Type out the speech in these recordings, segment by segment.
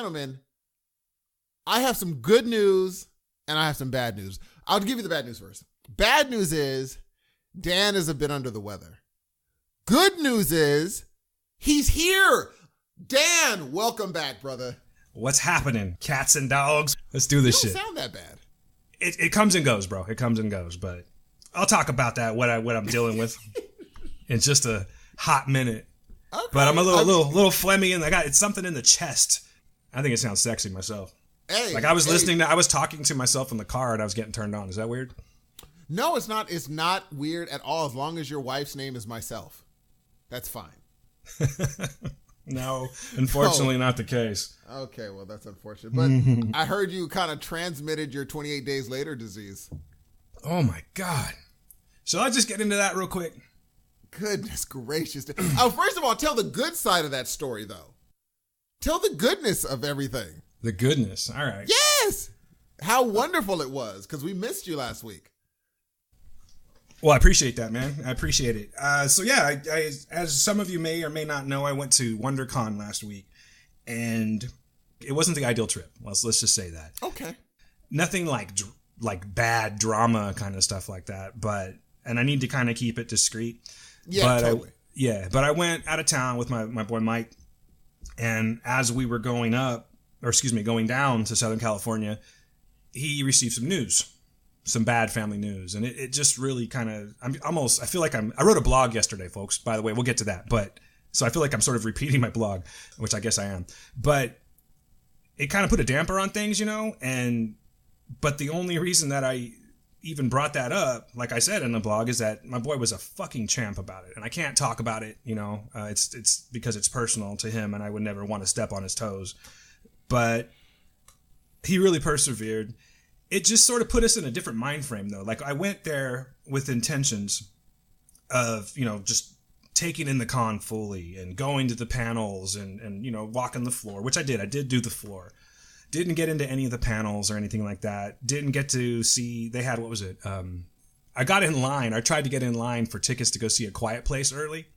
gentlemen, I have some good news and I have some bad news. I'll give you the bad news first. Bad news is Dan is a bit under the weather. Good news is he's here. Dan, welcome back, brother. What's happening, cats and dogs? Let's do this shit. You don't sound that bad. It comes and goes, bro. It comes and goes, but I'll talk about that, what I'm dealing with in just a hot minute. Okay. But I'm a little phlegmy and it's something in the chest. I think it sounds sexy myself. Hey, I was talking to myself in the car and I was getting turned on. Is that weird? No, it's not. It's not weird at all. As long as your wife's name is myself, that's fine. No, unfortunately not the case. Okay, well, that's unfortunate. But I heard you kind of transmitted your 28 days later disease. Oh, my God. Shall I just get into that real quick? Goodness gracious. First of all, tell the good side of that story, though. Tell the goodness of everything. The goodness. All right. Yes. How wonderful it was, because we missed you last week. Well, I appreciate that, man. I appreciate it. So yeah, I, as some of you may or may not know, I went to Wondercon last week, and it wasn't the ideal trip. Let's just say that. Okay. Nothing like bad drama kind of stuff like that, and I need to kind of keep it discreet. Yeah, but totally. But I went out of town with my boy Mike, and as we were going down to Southern California, he received some bad family news. And it just really kind of, I wrote a blog yesterday, folks, by the way, we'll get to that. But so I feel like I'm sort of repeating my blog, which I guess I am, but it kind of put a damper on things, but the only reason that I even brought that up, like I said in the blog, is that my boy was a fucking champ about it. And I can't talk about it, it's because it's personal to him and I would never want to step on his toes, but he really persevered. It just sort of put us in a different mind frame, though. Like, I went there with intentions of, just taking in the con fully and going to the panels and walking the floor, which I did. I did do the floor. Didn't get into any of the panels or anything like that. Didn't get to see, they had, what was it? I got in line. I tried to get in line for tickets to go see A Quiet Place early.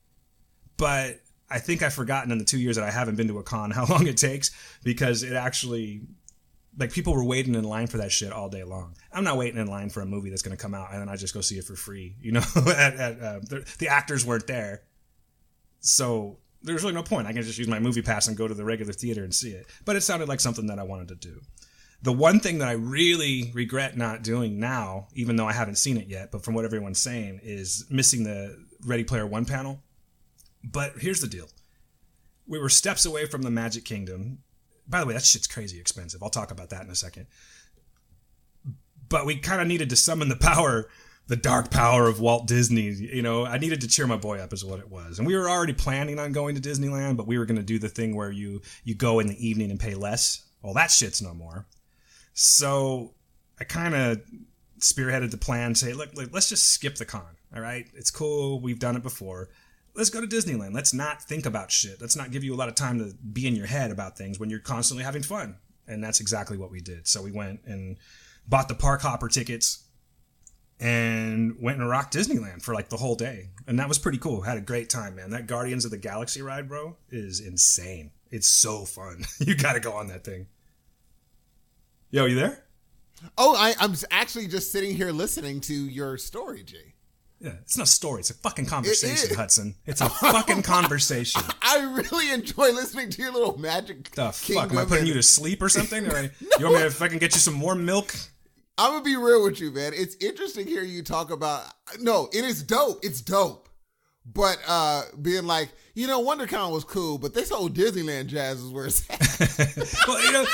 But I think I've forgotten in the 2 years that I haven't been to a con how long it takes, because it actually... Like, people were waiting in line for that shit all day long. I'm not waiting in line for a movie that's going to come out and then I just go see it for free. The actors weren't there. So there's really no point. I can just use my movie pass and go to the regular theater and see it. But it sounded like something that I wanted to do. The one thing that I really regret not doing now, even though I haven't seen it yet, but from what everyone's saying, is missing the Ready Player One panel. But here's the deal. We were steps away from the Magic Kingdom. By the way, that shit's crazy expensive. I'll talk about that in a second. But we kind of needed to summon the dark power of Walt Disney. I needed to cheer my boy up is what it was. And we were already planning on going to Disneyland, but we were going to do the thing where you go in the evening and pay less. Well, that shit's no more. So I kind of spearheaded the plan, say, look, let's just skip the con. All right? It's cool. We've done it before. Let's go to Disneyland. Let's not think about shit. Let's not give you a lot of time to be in your head about things when you're constantly having fun. And that's exactly what we did. So we went and bought the park hopper tickets and went and rocked Disneyland for like the whole day. And that was pretty cool. Had a great time, man. That Guardians of the Galaxy ride, bro, is insane. It's so fun. You got to go on that thing. Yo, you there? Oh, I'm actually just sitting here listening to your story, G. Yeah, it's not a story. It's a fucking conversation, Hudson. It's a fucking conversation. I really enjoy listening to your little magic. The fuck? Am I putting you to sleep or something? Or you want me to fucking get you some warm milk? I'm going to be real with you, man. It's interesting hearing you talk about... No, it is dope. It's dope. But being like, Wondercon was cool, but this whole Disneyland jazz is where it's at. Well,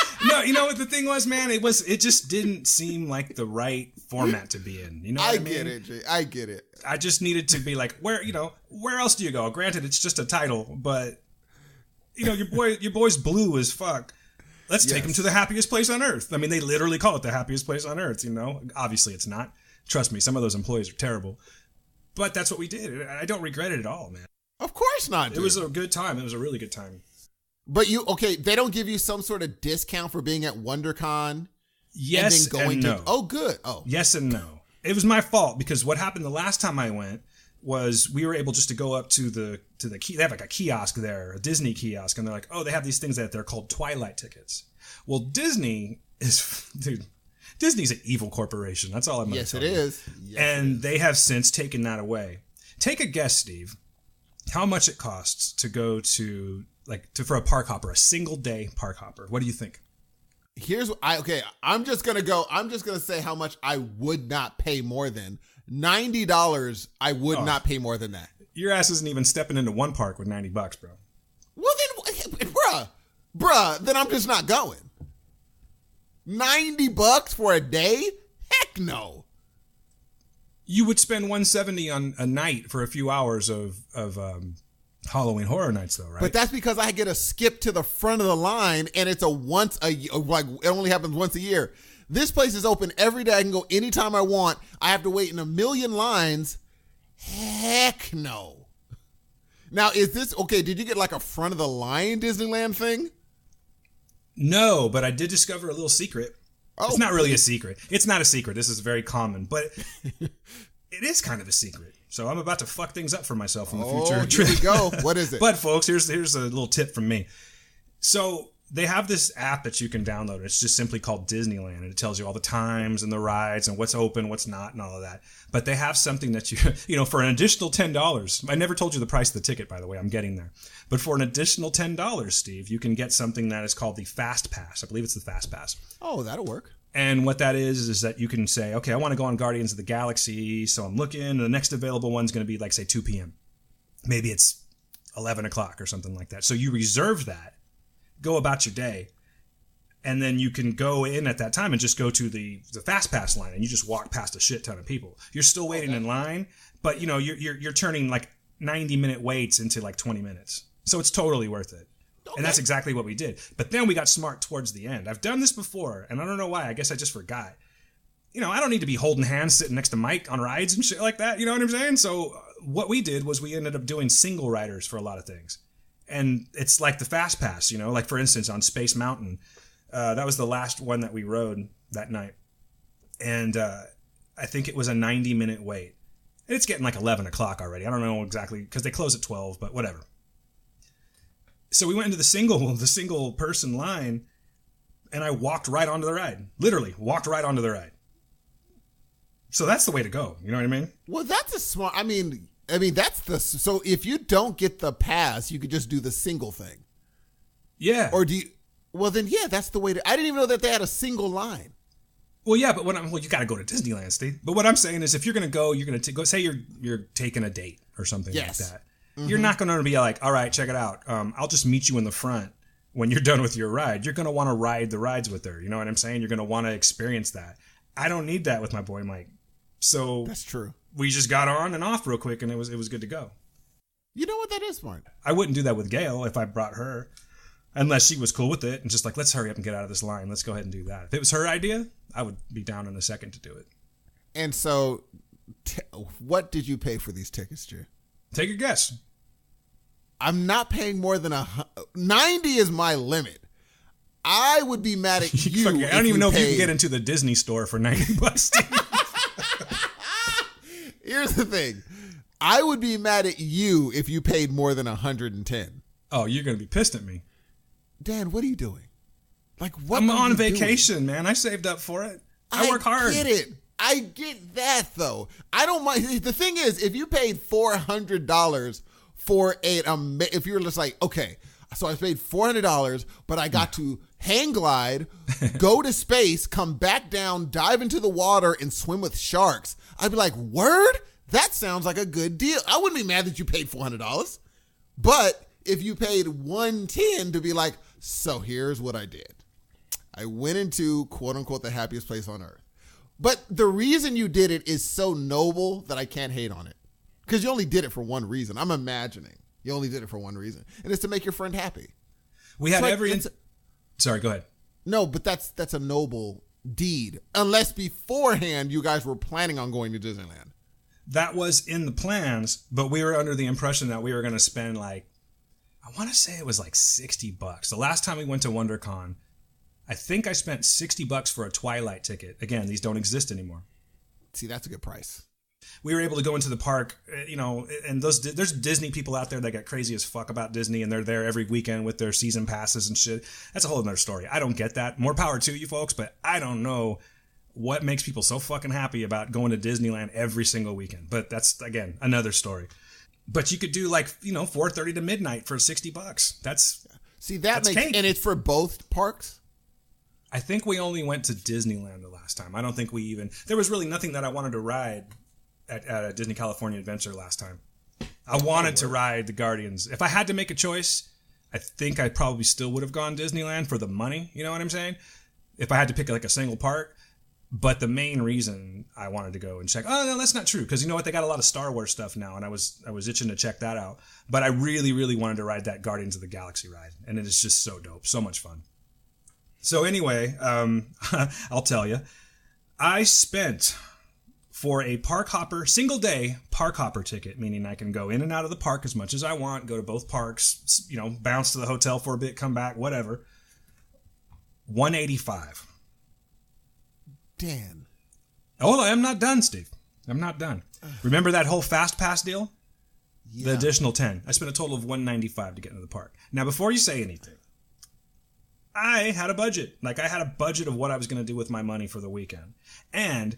what the thing was, man, it just didn't seem like the right format to be in. You know what I mean? Get it, Jay. I get it. I just needed to be like, where else do you go? Granted, it's just a title, but your boy's blue as fuck. Let's take him to the happiest place on earth. I mean, they literally call it the happiest place on earth, Obviously, it's not. Trust me, some of those employees are terrible. But that's what we did. I don't regret it at all, man. Of course not, dude. It was a good time. It was a really good time. But they don't give you some sort of discount for being at WonderCon? Yes and no. Oh, good. Oh. Yes and no. It was my fault because what happened the last time I went was we were able just to go up to the key. They have like a kiosk there, a Disney kiosk, and they're like, oh, they have these things that they're called Twilight tickets. Well, Disney is, dude, Disney's an evil corporation. That's all I'm going to tell you. Yes, it is. And they have since taken that away. Take a guess, Steve, how much it costs to go to for a park hopper, a single day park hopper. What do you think? I'm just going to say how much I would not pay more than. $90, I would not pay more than that. Your ass isn't even stepping into one park with $90, bro. Well then, bruh, then I'm just not going. $90 for a day? Heck no. You would spend $170 on a night for a few hours of Halloween Horror Nights, though, right? But that's because I get to skip to the front of the line, and it's it only happens once a year. This place is open every day. I can go anytime I want. I have to wait in a million lines. Heck no. Now, is this okay? Did you get like a front of the line Disneyland thing? No, but I did discover a little secret. Oh, it's not really a secret. It's not a secret. This is very common, but it is kind of a secret. So I'm about to fuck things up for myself in the future. Here we go. What is it? But folks, here's a little tip from me. So they have this app that you can download. It's just simply called Disneyland, and it tells you all the times and the rides and what's open, what's not, and all of that. But they have something that for an additional $10. I never told you the price of the ticket, by the way. I'm getting there. But for an additional $10, Steve, you can get something that is called the Fast Pass. I believe it's the Fast Pass. Oh, that'll work. And what that is that you can say, okay, I want to go on Guardians of the Galaxy, so I'm looking, and the next available one's going to be, like, say, 2 p.m. Maybe it's 11 o'clock or something like that. So you reserve that, go about your day, and then you can go in at that time and just go to the Fast Pass line, and you just walk past a shit ton of people. You're still waiting in line, but, you're turning, like, 90-minute waits into, like, 20 minutes. So it's totally worth it. Okay. And that's exactly what we did. But then we got smart towards the end. I've done this before, and I don't know why. I guess I just forgot. I don't need to be holding hands sitting next to Mike on rides and shit like that. You know what I'm saying? So what we did was we ended up doing single riders for a lot of things. And it's like the Fast Pass, like, for instance, on Space Mountain. That was the last one that we rode that night. And I think it was a 90-minute wait. It's getting like 11 o'clock already. I don't know exactly, because they close at 12, but whatever. So we went into the single person line, and I walked right onto the ride. Literally walked right onto the ride. So that's the way to go. You know what I mean? Well, that's a smart. I mean, so if you don't get the pass, you could just do the single thing. Yeah. Or then that's the way to. I didn't even know that they had a single line. Well, yeah, but you got to go to Disneyland, Steve. But what I'm saying is, if you're going to go, you're going to go. Say you're taking a date or something like that. Mm-hmm. You're not going to be like, all right, check it out. I'll just meet you in the front when you're done with your ride. You're going to want to ride the rides with her. You know what I'm saying? You're going to want to experience that. I don't need that with my boy Mike. So that's true. We just got on and off real quick, and it was good to go. You know what? That is smart. I wouldn't do that with Gail if I brought her, unless she was cool with it and just like, let's hurry up and get out of this line. Let's go ahead and do that. If it was her idea, I would be down in a second to do it. And so, what did you pay for these tickets, Jay? Take a guess. I'm not paying more than 90 is my limit. I would be mad at you. I don't even know if you can get into the Disney store for $90. Here's the thing. I would be mad at you if you paid more than 110. Oh, you're going to be pissed at me. Dan, what are you doing? Like, what? I'm on vacation, man. I saved up for it. I work hard. I get that, though. I don't mind. The thing is, if you paid $400 for if you're just like, okay, so I paid $400, but I got to hang glide, go to space, come back down, dive into the water, and swim with sharks, I'd be like, word? That sounds like a good deal. I wouldn't be mad that you paid $400. But if you paid $110 to be like, so here's what I did. I went into, quote unquote, the happiest place on earth. But the reason you did it is so noble that I can't hate on it. Because you only did it for one reason. I'm imagining. You only did it for one reason. And it's to make your friend happy. We had Sorry, go ahead. No, but that's a noble deed. Unless beforehand you guys were planning on going to Disneyland. That was in the plans, but we were under the impression that we were going to spend I want to say it was like $60. The last time we went to WonderCon, I think I spent $60 for a Twilight ticket. Again, these don't exist anymore. See, that's a good price. We were able to go into the park, and there's Disney people out there that get crazy as fuck about Disney, and they're there every weekend with their season passes and shit. That's a whole other story. I don't get that. More power to you folks, but I don't know what makes people so fucking happy about going to Disneyland every single weekend. But that's, again, another story. But you could do 4:30 to midnight for $60. That's cake. And it's for both parks? I think we only went to Disneyland the last time. I don't think there was really nothing that I wanted to ride at a Disney California Adventure last time. I wanted to ride the Guardians. If I had to make a choice, I think I probably still would have gone Disneyland for the money. You know what I'm saying? If I had to pick a single park. But the main reason I wanted to go and check, oh no, that's not true, because you know what, they got a lot of Star Wars stuff now, and I was itching to check that out. But I really, really wanted to ride that Guardians of the Galaxy ride, and it is just so dope, so much fun. So anyway, I'll tell you, I spent for a park hopper, single day park hopper ticket, meaning I can go in and out of the park as much as I want, go to both parks, bounce to the hotel for a bit, come back, whatever. $185. Dan. Oh, I'm not done, Steve. I'm not done. Remember that whole Fast Pass deal? Yeah. The additional 10. I spent a total of $195 to get into the park. Now, before you say anything, I had a budget. I had a budget of what I was going to do with my money for the weekend. And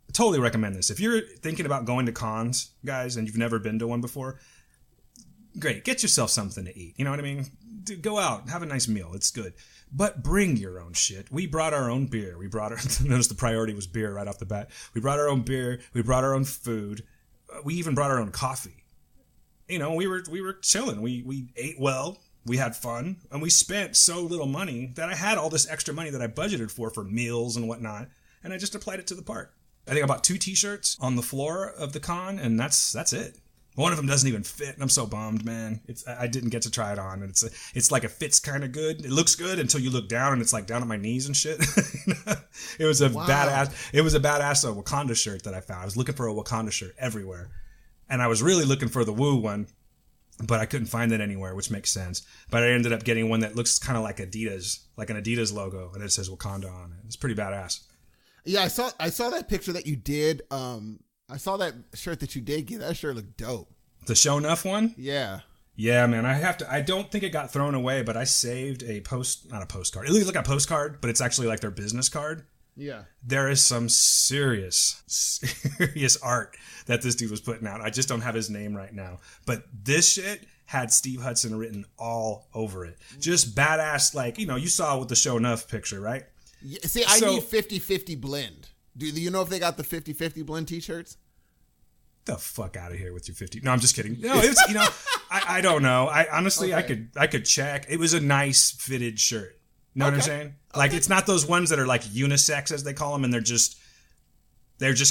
I totally recommend this. If you're thinking about going to cons, guys, and you've never been to one before, great. Get yourself something to eat. You know what I mean? Go out. Have a nice meal. It's good. But bring your own shit. We brought our own beer. Notice the priority was beer right off the bat. We brought our own beer. We brought our own food. We even brought our own coffee. We were chilling. We ate well. We had fun. And we spent so little money that I had all this extra money that I budgeted for meals and whatnot. And I just applied it to the park. I think I bought 2 t-shirts on the floor of the con, and that's it. One of them doesn't even fit, and I'm so bummed, man. I didn't get to try it on, and it's like it fits kind of good. It looks good until you look down, and it's down at my knees and shit. It was a badass. It was a badass Wakanda shirt that I found. I was looking for a Wakanda shirt everywhere, and I was really looking for the Woo one, but I couldn't find it anywhere, which makes sense. But I ended up getting one that looks kind of like Adidas, like an Adidas logo, and it says Wakanda on it. It's pretty badass. Yeah, I saw that picture that you did. I saw that shirt that you did get. That shirt looked dope. The Show Enough one? Yeah. Yeah, man. I don't think it got thrown away, but I saved not a postcard. It looks like a postcard, but it's actually like their business card. Yeah. There is some serious art that this dude was putting out. I just don't have his name right now. But this shit had Steve Hudson written all over it. Just badass, you saw with the Show Enough picture, right? Yeah, see, I need 50-50 blend. Do you know if they got the 50-50 blend t-shirts? The fuck out of here with your 50. No, I'm just kidding. No, it's I don't know. I honestly okay. I could check. It was a nice fitted shirt. Know what I'm saying? It's not those ones that are unisex as they call them, and they're just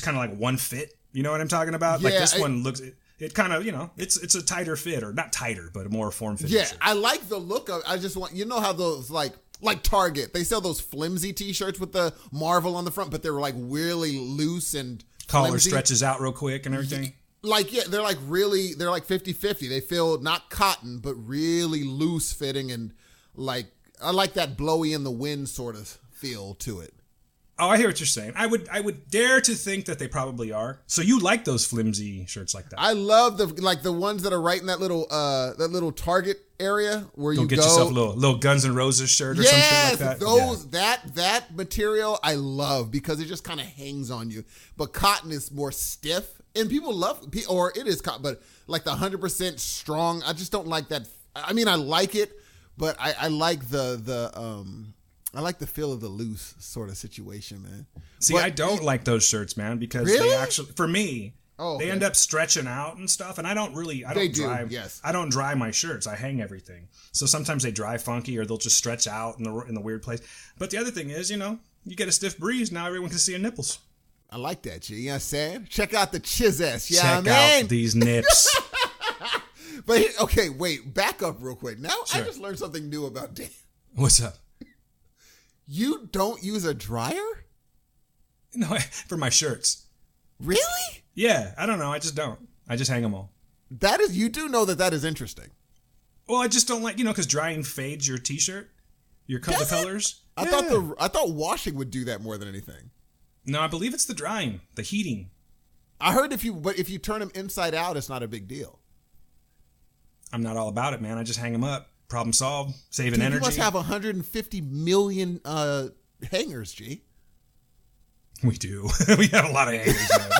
kind of one fit. You know what I'm talking about? Yeah, this one looks it kind of, it's a tighter fit, or not tighter, but a more form fit. Yeah, shirt. I like the look of. I just want how those like Target, they sell those flimsy t-shirts with the Marvel on the front, but they're really loose and collar flimsy. Stretches out real quick and everything. They're they're 50-50. They feel not cotton, but really loose fitting, and I like that blowy in the wind sort of feel to it. Oh, I hear what you're saying. I would dare to think that they probably are. So you like those flimsy shirts like that? I love the ones that are right in that little Target area where you go. Get yourself a little Guns N' Roses shirt or something like that. That material I love because it just kind of hangs on you. But cotton is more stiff, and people love, or it is cotton, but the 100% strong. I just don't like that. I mean, I like it, but I like I like the feel of the loose sort of situation, man. See, I don't like those shirts, man, because they actually, for me, they end up stretching out and stuff, and I don't dry. Yes. I don't dry my shirts. I hang everything. So sometimes they dry funky, or they'll just stretch out in the weird place. But the other thing is, you get a stiff breeze, now everyone can see your nipples. I like that, G. You know what I'm saying? Check out the chiz-ass. Check out these nips. But, okay, wait. Back up real quick. Now, sure. I just learned something new about Dan. What's up? You don't use a dryer? No, for my shirts. Really? Yeah, I don't know. I just don't. I just hang them all. You do know that is interesting. Well, I just don't like, because drying fades your t-shirt, the colors. I thought washing would do that more than anything. No, I believe it's the drying, the heating. I heard if you turn them inside out, it's not a big deal. I'm not all about it, man. I just hang them up. Problem solved. Saving energy. You must have 150 million hangers, G. We do. We have a lot of hangers, man.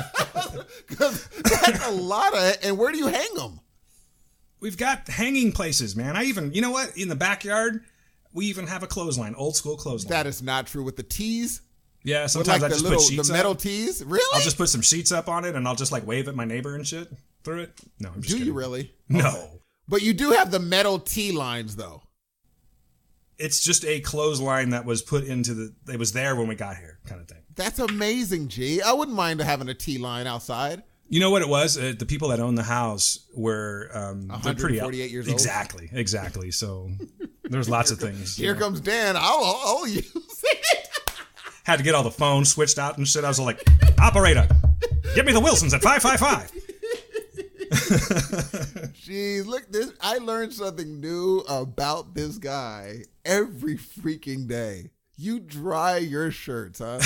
That's a lot of. And where do you hang them? We've got hanging places, man. You know what? In the backyard, we even have a clothesline, old school clothesline. That is not true with the tees. Yeah, sometimes I just put sheets the metal tees. Really? I'll just put some sheets up on it, and I'll just like wave at my neighbor and shit through it. No, I'm just kidding. Do you really? No. Okay. But you do have the metal tee lines, though. It's just a clothesline that was put into it was there when we got here, kind of thing. That's amazing, G. I wouldn't mind having a tee line outside. You know what it was? The people that own the house were 148 years old. Exactly. So there's lots of things. Here comes Dan. I'll use it. Had to get all the phones switched out and shit. I was like, operator, get me the Wilsons at 555. Jeez, look, I learned something new about this guy every freaking day. You dry your shirts, huh?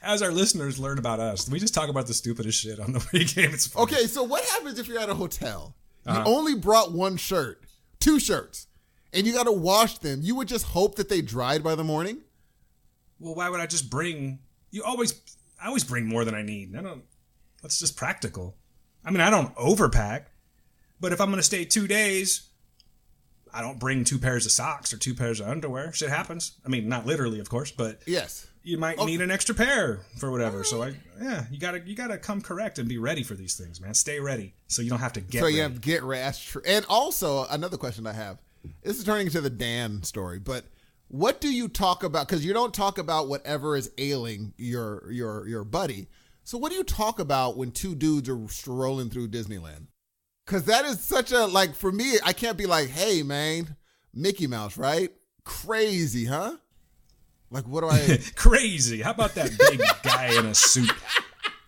As our listeners learn about us, we just talk about the stupidest shit on the pregame. It's fun. Okay, so what happens if you're at a hotel? You only brought one shirt, 2 shirts, and you got to wash them. You would just hope that they dried by the morning? Well, why would I just bring... I always bring more than I need. That's just practical. I mean, I don't overpack, but if I'm going to stay 2 days... I don't bring 2 pairs of socks or 2 pairs of underwear. Shit happens. I mean, not literally, of course, but yes, you might need an extra pair for whatever. So you gotta come correct and be ready for these things, man. Stay ready so you don't have to get ready. So you have to get ready. And also another question I have. This is turning into the Dan story, but what do you talk about? Because you don't talk about whatever is ailing your buddy. So what do you talk about when 2 dudes are strolling through Disneyland? Because that is such a, like, for me, I can't be like, hey, man, Mickey Mouse, right? Crazy, huh? Like, what do I... Crazy. How about that big guy in a suit?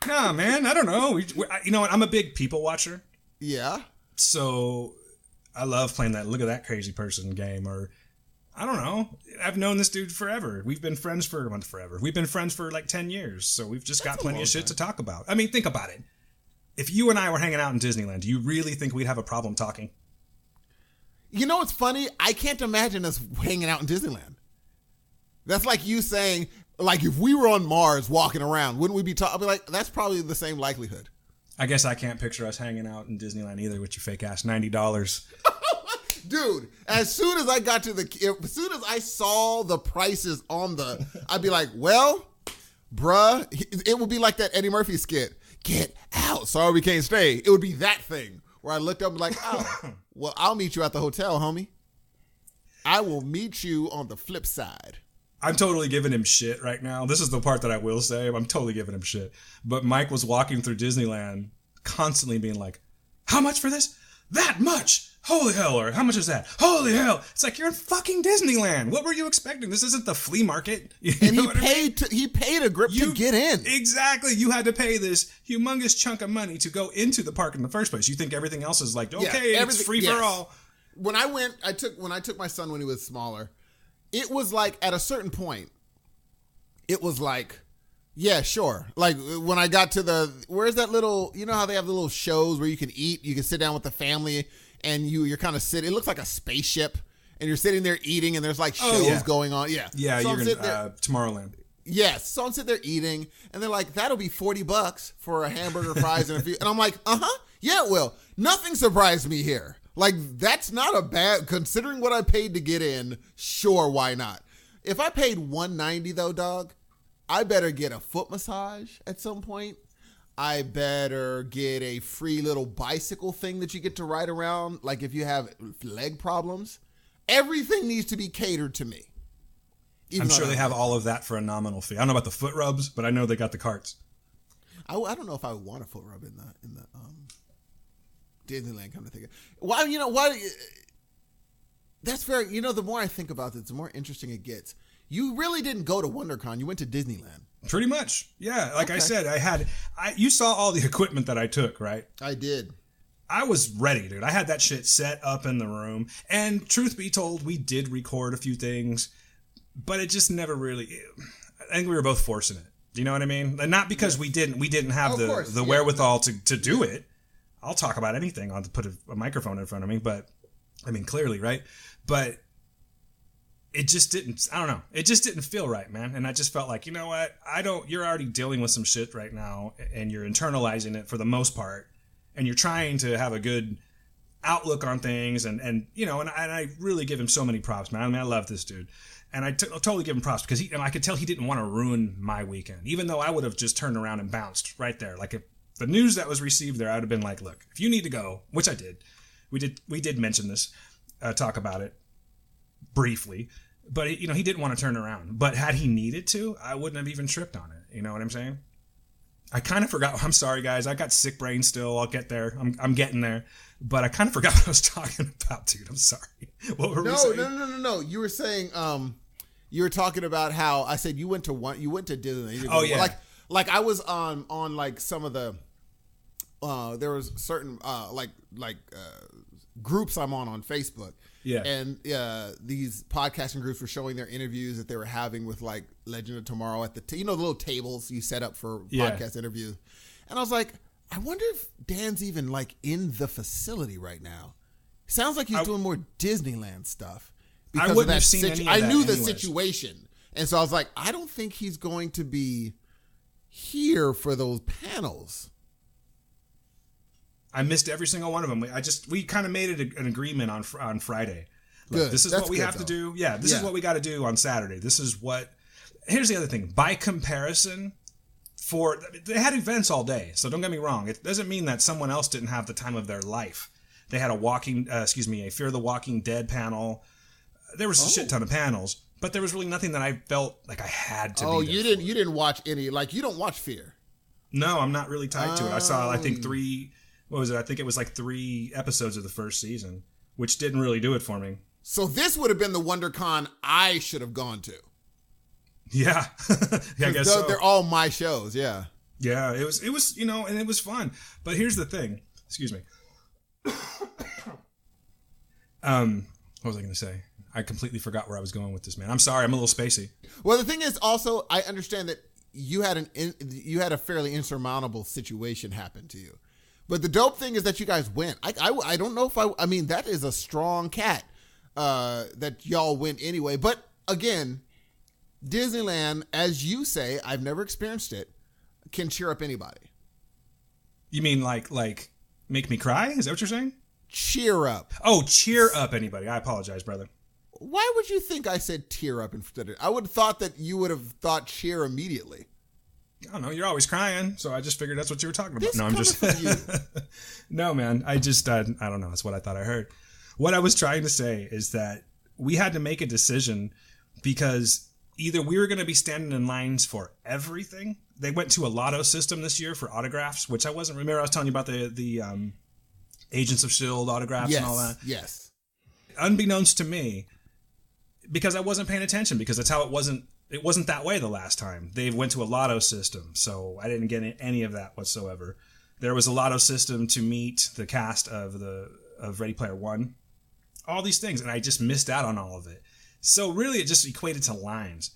Nah, man, I don't know. You know what? I'm a big people watcher. Yeah. So I love playing that look at that crazy person game. Or, I don't know. I've known this dude forever. We've been friends for like 10 years. So we've just got plenty of shit to talk about. I mean, think about it. If you and I were hanging out in Disneyland, do you really think we'd have a problem talking? You know what's funny? I can't imagine us hanging out in Disneyland. That's like you saying, like, if we were on Mars walking around, wouldn't we be talking? I'd be like, that's probably the same likelihood. I guess I can't picture us hanging out in Disneyland either with your fake ass $90. Dude, as soon as I saw the prices on I'd be like, well, bruh, it would be like that Eddie Murphy skit. Get out. Sorry we can't stay. It would be that thing where I looked up and like, oh, well, I'll meet you at the hotel, homie. I will meet you on the flip side. I'm totally giving him shit right now. This is the part that I will say. I'm totally giving him shit. But Mike was walking through Disneyland constantly being like, how much for this? That much? Holy hell, or how much is that? Holy hell. It's like, you're in fucking Disneyland. What were you expecting? This isn't the flea market. And he paid a grip to get in. Exactly. You had to pay this humongous chunk of money to go into the park in the first place. You think everything else is like, okay, it's free for all. When I took my son when he was smaller, it was like at a certain point, it was like, yeah, sure. Like when I got to where's that little, you know how they have the little shows where you can eat, you can sit down with the family and you're kind of sitting, it looks like a spaceship and you're sitting there eating and there's like shows going on. Yeah. Yeah, so you're in Tomorrowland. Yes. So I'm sitting there eating and they're like, that'll be $40 for a hamburger, fries, and a few. And I'm like, yeah, it will. Nothing surprised me here. Like, that's not a bad, considering what I paid to get in, sure, why not? If I paid $190 though, dog, I better get a foot massage at some point. I better get a free little bicycle thing that you get to ride around, like if you have leg problems. Everything needs to be catered to me. I'm sure they have all of that for a nominal fee. I don't know about the foot rubs, but I know they got the carts. I don't know if I would want a foot rub in the Disneyland, come to think of. Why, that's very, the more I think about this, the more interesting it gets. You really didn't go to Wondercon. You went to Disneyland. Pretty much. Yeah. Like I said, you saw all the equipment that I took, right? I did. I was ready, dude. I had that shit set up in the room. And truth be told, we did record a few things, but it just never really, I think we were both forcing it. You know what I mean? And not because we didn't have the yeah. wherewithal to do it. I'll talk about anything. I'll put a microphone in front of me, but I mean, clearly, right? But it just didn't, I don't know. It just didn't feel right, man. And I just felt like, you know what? You're already dealing with some shit right now and you're internalizing it for the most part. And you're trying to have a good outlook on things. And you know, and I really give him so many props, man. I mean, I love this dude. And I totally give him props because I could tell he didn't want to ruin my weekend, even though I would have just turned around and bounced right there. Like if the news that was received there, I would have been like, look, if you need to go, which I did. We did mention this, talk about it briefly. But, you know, he didn't want to turn around. But had he needed to, I wouldn't have even tripped on it. You know what I'm saying? I kind of forgot. I'm sorry, guys. I got sick brain still. I'll get there. I'm getting there. But I kind of forgot what I was talking about, dude. I'm sorry. What were we saying? No. You were saying, you were talking about how I said you went to Disney. Oh, yeah. Like I was on like some of the, there was certain, groups I'm on Facebook. Yeah. And these podcasting groups were showing their interviews that they were having with like Legend of Tomorrow at the the little tables you set up for podcast interviews. And I was like, I wonder if Dan's even like in the facility right now. Sounds like he's doing more Disneyland stuff. I wouldn't have seen any of that I knew the anyways. situation. And so I was like, I don't think he's going to be here for those panels. I missed every single one of them. We kind of made it an agreement on Friday. Look, this is what we have to do. Yeah, this is what we got to do on Saturday. This is what. Here's the other thing. By comparison, they had events all day. So don't get me wrong. It doesn't mean that someone else didn't have the time of their life. They had a Fear the Walking Dead panel. There was a shit ton of panels, but there was really nothing that I felt like I had to. You didn't watch any. Like you don't watch Fear. No, I'm not really tied to it. I saw I think 3. What was it? I think it was like 3 episodes of the first season, which didn't really do it for me. So this would have been the WonderCon I should have gone to. Yeah. I guess so. They're all my shows, yeah. Yeah, it was, you know, and it was fun. But here's the thing. Excuse me. What was I going to say? I completely forgot where I was going with this, man. I'm sorry. I'm a little spacey. Well, the thing is also, I understand that you had a fairly insurmountable situation happen to you. But the dope thing is that you guys went. I don't know if I mean, that is a strong cat that y'all went anyway. But again, Disneyland, as you say, I've never experienced it, can cheer up anybody. You mean like make me cry? Is that what you're saying? Cheer up. Oh, cheer up anybody. I apologize, brother. Why would you think I said tear up instead of... I would have thought that you would have thought cheer immediately. I don't know. You're always crying, so I just figured that's what you were talking about. This No, I'm just. No, man. I don't know. That's what I thought I heard. What I was trying to say is that we had to make a decision because either we were going to be standing in lines for everything. They went to a lotto system this year for autographs, which I wasn't. Remember, I was telling you about the Agents of S.H.I.E.L.D. autographs and all that. Yes. Unbeknownst to me, because I wasn't paying attention, because that's how it wasn't. It wasn't that way the last time. They went to a lotto system, so I didn't get any of that whatsoever. There was a lotto system to meet the cast of Ready Player One. All these things, and I just missed out on all of it. So really, it just equated to lines.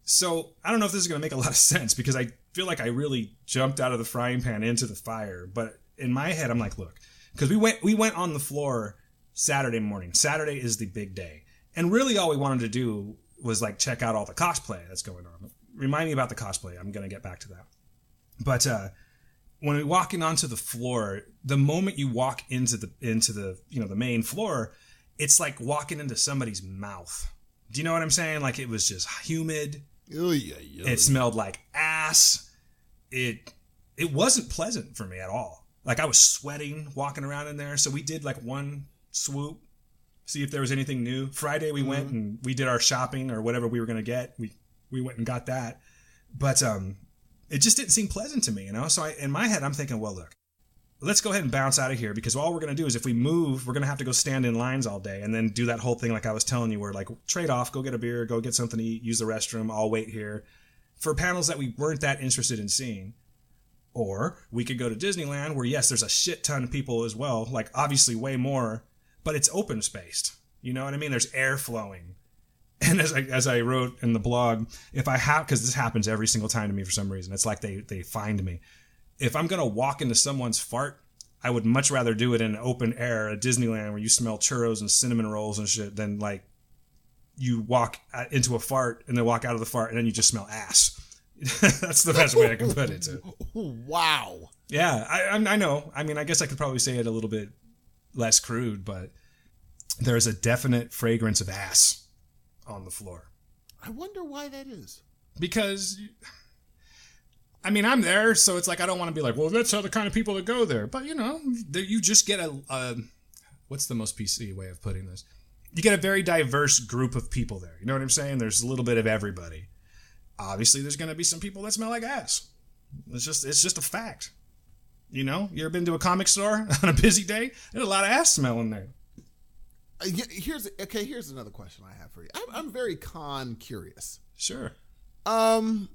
So I don't know if this is going to make a lot of sense, because I feel like I really jumped out of the frying pan into the fire. But in my head, I'm like, look, because we went on the floor Saturday morning. Saturday is the big day. And really all we wanted to do was like check out all the cosplay that's going on. Remind me about the cosplay. I'm going to get back to that. But when we walking onto the floor, the moment you walk into the the main floor, it's like walking into somebody's mouth. Do you know what I'm saying? Like, it was just humid. It smelled like ass. It wasn't pleasant for me at all. Like, I was sweating walking around in there. So we did like one swoop, see if there was anything new. Friday we went and we did our shopping or whatever we were going to get. We went and got that. But it just didn't seem pleasant to me, you know? So in my head, I'm thinking, well, look, let's go ahead and bounce out of here, because all we're going to do is if we move, we're going to have to go stand in lines all day and then do that whole thing like I was telling you, where like trade off, go get a beer, go get something to eat, use the restroom, I'll wait here for panels that we weren't that interested in seeing. Or we could go to Disneyland, where yes, there's a shit ton of people as well, like obviously way more, but it's open spaced. You know what I mean? There's air flowing. And as I wrote in the blog, if I have, because this happens every single time to me for some reason, it's like they find me. If I'm going to walk into someone's fart, I would much rather do it in open air at Disneyland where you smell churros and cinnamon rolls and shit than like you walk into a fart and then walk out of the fart and then you just smell ass. That's the best way I can put it too. Wow. Yeah, I know. I mean, I guess I could probably say it a little bit less crude, but there is a definite fragrance of ass on the floor. I wonder why that is. Because, I mean, I'm there, so it's like I don't want to be like, well, that's how the kind of people that go there. But, you know, you just get a what's the most PC way of putting this? You get a very diverse group of people there. You know what I'm saying? There's a little bit of everybody. Obviously, there's going to be some people that smell like ass. It's just a fact. You know, you ever been to a comic store on a busy day? There's a lot of ass smelling there. Here's another question I have for you. I'm very con curious. Sure. So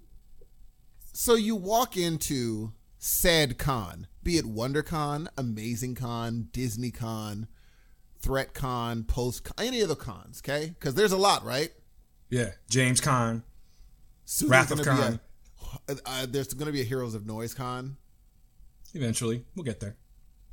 you walk into said con, be it WonderCon, Amazing Con, Disney Con, Threat Con, Post Con, any of the cons, okay? Because there's a lot, right? Yeah. James Con, Soon Wrath of Con. There's going to be a Heroes of Noise Con. Eventually, we'll get there.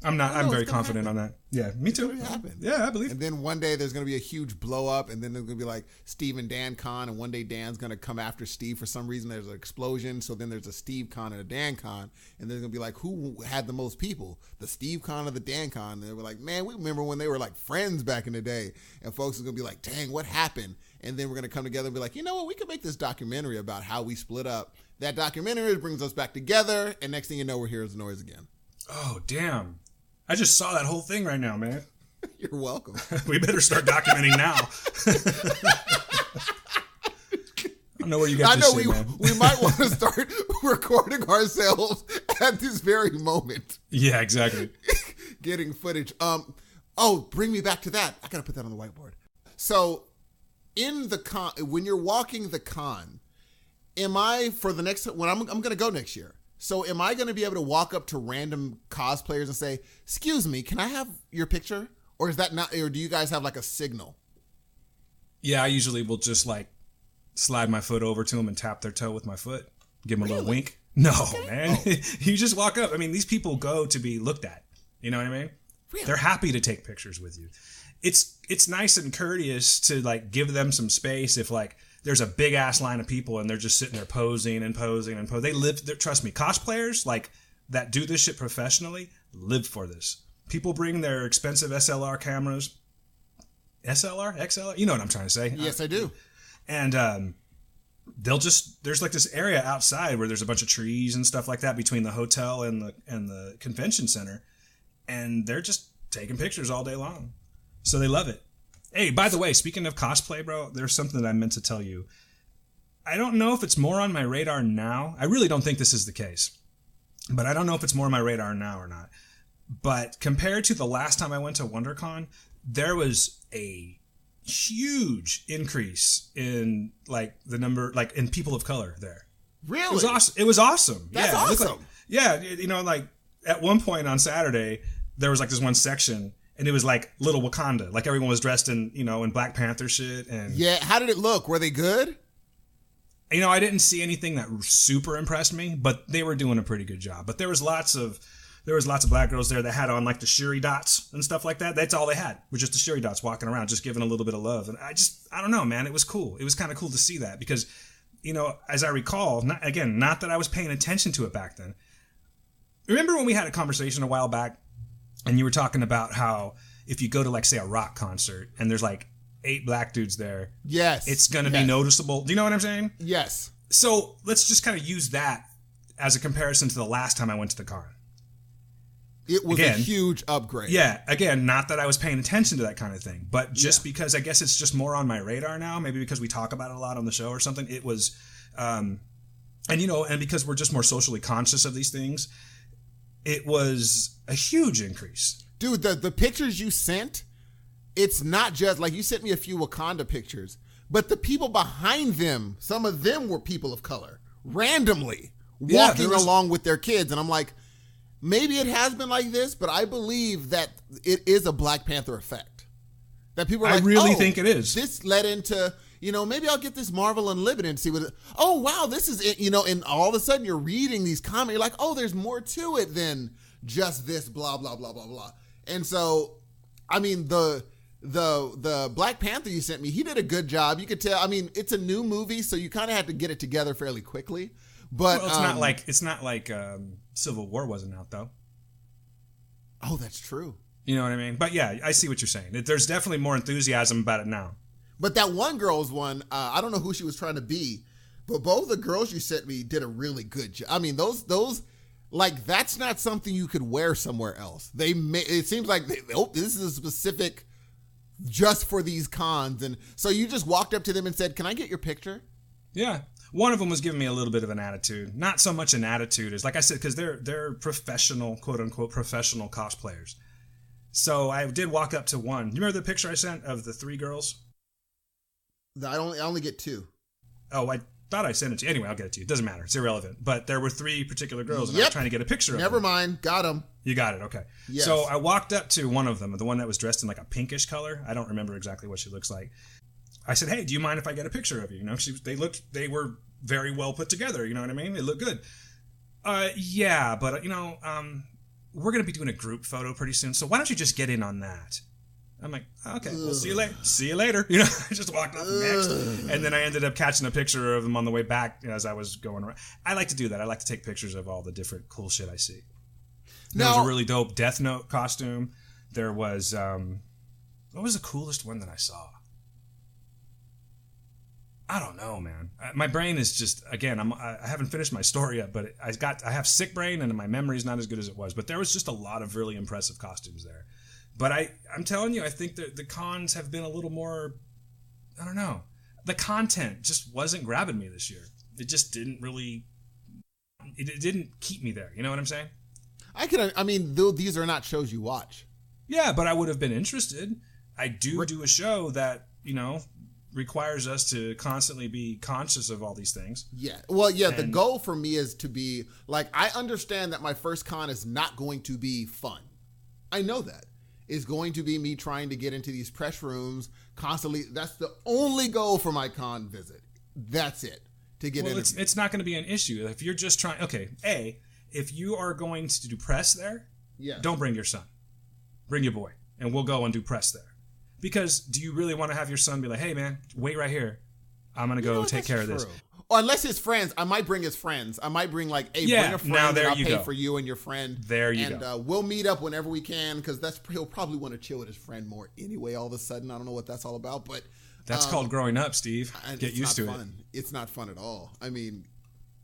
I'm very confident on that. Yeah, me too. Yeah, I believe. And then one day there's going to be a huge blow up, and then there's going to be like Steve and Dan Con, and one day Dan's going to come after Steve for some reason. There's an explosion, so then there's a Steve Con and a Dan Con, and there's going to be like, who had the most people? The Steve Con or the Dan Con? And they were like, man, we remember when they were like friends back in the day, and folks are going to be like, dang, what happened? And then we're going to come together and be like, you know what, we could make this documentary about how we split up. That documentary brings us back together, and next thing you know, we're Heroes of Noise again. Oh, damn. I just saw that whole thing right now, man. You're welcome. We better start documenting now. I don't know where you got this shit, man. We might want to start recording ourselves at this very moment. Yeah, exactly. Getting footage. Bring me back to that. I got to put that on the whiteboard. So, in the con, when you're walking the con, am I, for the next, when I'm going to go next year, so am I going to be able to walk up to random cosplayers and say, excuse me, can I have your picture? Or is that not, or do you guys have like a signal? Yeah, I usually will just like slide my foot over to them and tap their toe with my foot. Give them a little wink. No, man. Oh. You just walk up. I mean, these people go to be looked at. You know what I mean? Really? They're happy to take pictures with you. It's nice and courteous to like give them some space if like, there's a big ass line of people and they're just sitting there posing and posing and posing. They live, trust me, cosplayers like that do this shit professionally live for this. People bring their expensive SLR cameras. SLR? XLR? You know what I'm trying to say. Yes, I do. And there's like this area outside where there's a bunch of trees and stuff like that between the hotel and the convention center. And they're just taking pictures all day long. So they love it. Hey, by the way, speaking of cosplay, bro, there's something that I meant to tell you. I don't know if it's more on my radar now. I really don't think this is the case. But I don't know if it's more on my radar now or not. But compared to the last time I went to WonderCon, there was a huge increase in like the number, like in people of color there. Really? It was awesome. It was awesome. That's awesome. You know, like at one point on Saturday, there was like this one section. And it was like Little Wakanda. Like everyone was dressed in, you know, in Black Panther shit. And yeah, how did it look? Were they good? You know, I didn't see anything that super impressed me, but they were doing a pretty good job. But there was lots of black girls there that had on like the Shuri dots and stuff like that. That's all they had, were just the Shuri dots walking around, just giving a little bit of love. And I don't know, man. It was cool. It was kind of cool to see that because, you know, as I recall, not that I was paying attention to it back then. Remember when we had a conversation a while back? And you were talking about how if you go to like say a rock concert and there's like 8 black dudes there, yes, it's going to be noticeable. Do you know what I'm saying? Yes. So let's just kind of use that as a comparison to the last time I went to the con. It was a huge upgrade. Yeah. Again, not that I was paying attention to that kind of thing, but just because I guess it's just more on my radar now, maybe because we talk about it a lot on the show or something. It was, and you know, and because we're just more socially conscious of these things, it was a huge increase. Dude, the pictures you sent, it's not just, like you sent me a few Wakanda pictures, but the people behind them, some of them were people of color, randomly walking along with their kids. And I'm like, maybe it has been like this, but I believe that it is a Black Panther effect. That people are like, I really think it is. This led into, maybe I'll get this Marvel Unlimited and see what oh, wow, this is it, and all of a sudden you're reading these comments, you're like, oh, there's more to it than just this blah, blah, blah, blah, blah. And so, I mean, the Black Panther you sent me, he did a good job. You could tell, I mean, it's a new movie, so you kind of had to get it together fairly quickly. But well, it's not like Civil War wasn't out though. Oh, that's true. You know what I mean? But yeah, I see what you're saying. There's definitely more enthusiasm about it now. But that one girl's one, I don't know who she was trying to be, but both the girls you sent me did a really good job. I mean, those like, that's not something you could wear somewhere else. It seems like this is a specific just for these cons. And so you just walked up to them and said, can I get your picture? Yeah. One of them was giving me a little bit of an attitude. Not so much an attitude as, like I said, because they're professional, quote unquote, professional cosplayers. So I did walk up to one. You remember the picture I sent of the 3 girls? I only get 2. Oh, I thought I sent it to you. Anyway, I'll get it to you. It doesn't matter. It's irrelevant. But there were 3 particular girls, and I was trying to get a picture of them. Never mind. Got them. You got it. Okay. Yes. So I walked up to one of them, the one that was dressed in like a pinkish color. I don't remember exactly what she looks like. I said, hey, do you mind if I get a picture of you? They were very well put together. You know what I mean? They look good. Yeah, but, we're going to be doing a group photo pretty soon, so why don't you just get in on that? I'm like, okay, we'll see you later. See you later. I just walked off next. And then I ended up catching a picture of them on the way back as I was going around. I like to do that. I like to take pictures of all the different cool shit I see. There was a really dope Death Note costume. There was, what was the coolest one that I saw? I don't know, man. My brain is just, again, I haven't finished my story yet, but I have sick brain and my memory's not as good as it was. But there was just a lot of really impressive costumes there. But I'm telling you, I think that the cons have been a little more, I don't know. The content just wasn't grabbing me this year. It just didn't really, it didn't keep me there. You know what I'm saying? These are not shows you watch. Yeah, but I would have been interested. I do a show that, requires us to constantly be conscious of all these things. Yeah. Well, yeah, the goal for me is to be, like, I understand that my first con is not going to be fun. I know that. It's going to be me trying to get into these press rooms constantly. That's the only goal for my con visit. That's it. To get in. It's not going to be an issue. If you're just trying, if you are going to do press there, don't bring your son. Bring your boy, and we'll go and do press there. Because do you really want to have your son be like, hey, man, wait right here. I'm going to go take care of this. Or unless his friends, I might bring his friends. I might bring bring a friend and I'll pay for you and your friend. There you go. And we'll meet up whenever we can because he'll probably want to chill with his friend more anyway all of a sudden. I don't know what that's all about, but... That's called growing up, Steve. Get used to it. It's not fun at all. I mean,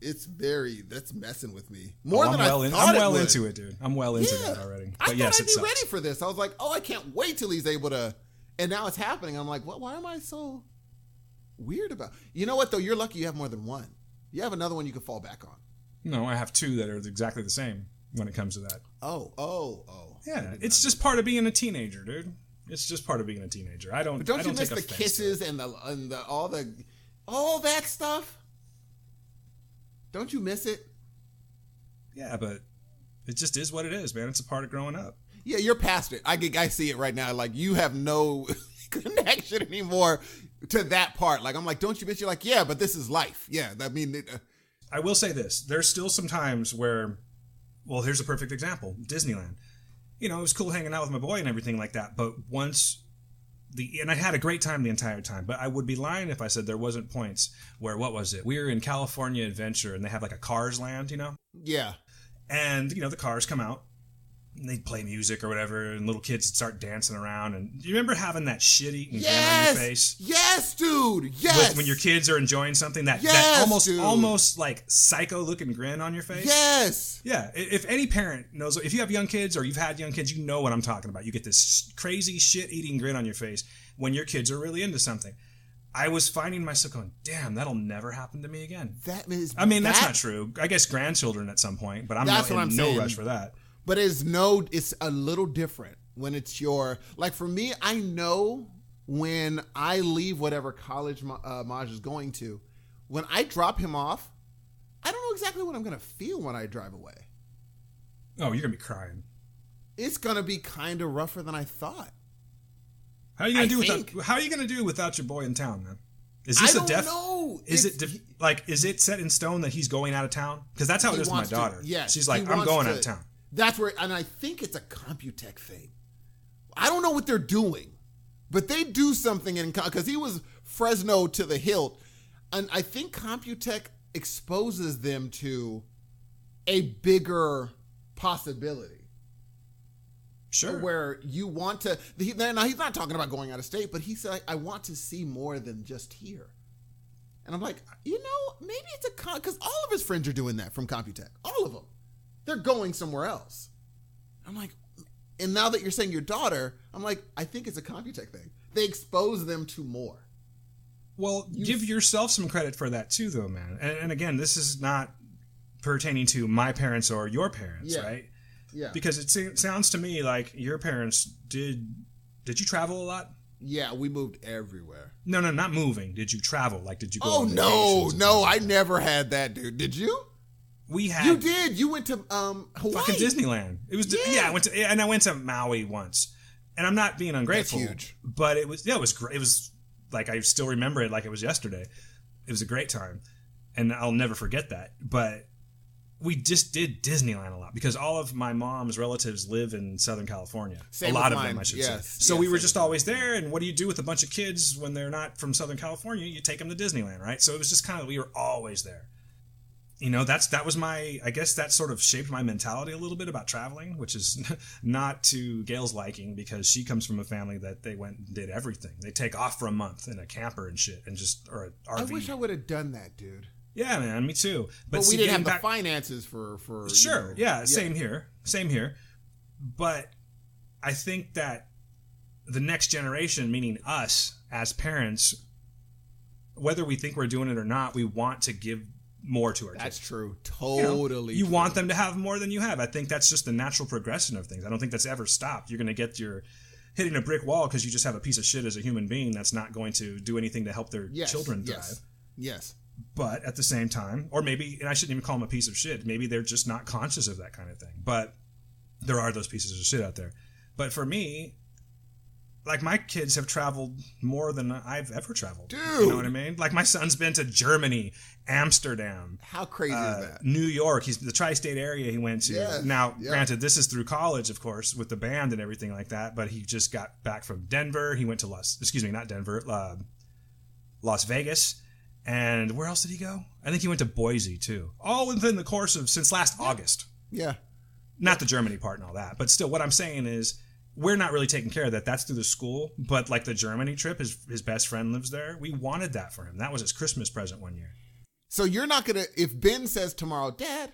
that's messing with me. I'm well into it, dude. I'm well into that already. But I thought I'd be ready for this. I was like, I can't wait till he's able to... And now it's happening. I'm like, why am I so weird about? You know what, though? You're lucky you have more than one. You have another one you can fall back on. No, I have 2 that are exactly the same when it comes to that. Oh. Yeah, it's just part of being a teenager, dude. It's just part of being a teenager. But don't you miss the kisses and all that stuff? Don't you miss it? Yeah, but it just is what it is, man. It's a part of growing up. Yeah, you're past it. I see it right now. Like, you have no connection anymore to that part. Like, I'm like, don't you miss? You're like, yeah, but this is life. Yeah, I mean... I will say this. There's still some times where, well, here's a perfect example. Disneyland. It was cool hanging out with my boy and everything like that. But and I had a great time the entire time. But I would be lying if I said there wasn't points where, what was it? We were in California Adventure and they have like a Cars land, Yeah. And, the cars come out. And they'd play music or whatever, and little kids would start dancing around. And do you remember having that shit-eating grin on your face? Yes, dude. Yes. When your kids are enjoying something, that almost like psycho-looking grin on your face. Yes. Yeah. If any parent knows, if you have young kids or you've had young kids, you know what I'm talking about. You get this crazy shit-eating grin on your face when your kids are really into something. I was finding myself going, damn, that'll never happen to me again. That's not true. I guess grandchildren at some point, but I'm in no rush for that. But it's a little different when it's like for me, I know when I leave whatever college Maj is going to, when I drop him off, I don't know exactly what I'm going to feel when I drive away. Oh, you're going to be crying. It's going to be kind of rougher than I thought. How are you going to do without your boy in town, man? Is this I don't know. Is it set in stone that he's going out of town? Because that's how it is with my daughter. She's like, I'm going out of town. That's where, and I think it's a Computech thing. I don't know what they're doing, but they do something because he was Fresno to the hilt, and I think Computech exposes them to a bigger possibility. Sure. Where you want to, now he's not talking about going out of state, but he said, I want to see more than just here. And I'm like, maybe it's because all of his friends are doing that from Computech. All of them. They're going somewhere else. I'm like, and now that you're saying your daughter, I'm like, I think it's a Computech thing. They expose them to more. Well, give yourself some credit for that too, though, man. And again, this is not pertaining to my parents or your parents, right? Yeah. Because it sounds to me like your parents did you travel a lot? Yeah, we moved everywhere. No, not moving. Did you travel? Like, did you go? Oh, no, I never had that, dude. Did you? We had. You did. You went to Hawaii. Fucking Disneyland. It was. Yeah, I went to Maui once. And I'm not being ungrateful. That's huge. But it was great. It was like, I still remember it like it was yesterday. It was a great time, and I'll never forget that. But we just did Disneyland a lot because all of my mom's relatives live in Southern California. Same a lot with of mine. them, I should Yes. say. So we were just always there. And what do you do with a bunch of kids when they're not from Southern California? You take them to Disneyland, right? So it was just kind of, we were always there. That was I guess that sort of shaped my mentality a little bit about traveling, which is not to Gail's liking because she comes from a family that they went and did everything. They take off for a month in a camper and shit or an RV. I wish I would have done that, dude. Yeah, man, me too. But we didn't have the finances for Sure, same here. But I think that the next generation, meaning us as parents, whether we think we're doing it or not, we want to give more to our kids. That's true. Totally. You want them to have more than you have. I think that's just the natural progression of things. I don't think that's ever stopped. You're going to get hitting a brick wall because you just have a piece of shit as a human being that's not going to do anything to help their children thrive. Yes. But at the same time, or maybe, and I shouldn't even call them a piece of shit, maybe they're just not conscious of that kind of thing. But there are those pieces of shit out there. But for me, like, my kids have traveled more than I've ever traveled. Dude. You know what I mean? Like, my son's been to Germany, Amsterdam. How crazy is that? New York. He's the tri-state area he went to. Yes. Now, granted, this is through college, of course, with the band and everything like that. But he just got back from Denver. He went to Las Vegas. And where else did he go? I think he went to Boise, too. All within the course of since last August. Yeah. Not the Germany part and all that. But still, what I'm saying is, we're not really taking care of that. That's through the school. But like the Germany trip, his best friend lives there. We wanted that for him. That was his Christmas present one year. So you're not going to, if Ben says tomorrow, Dad,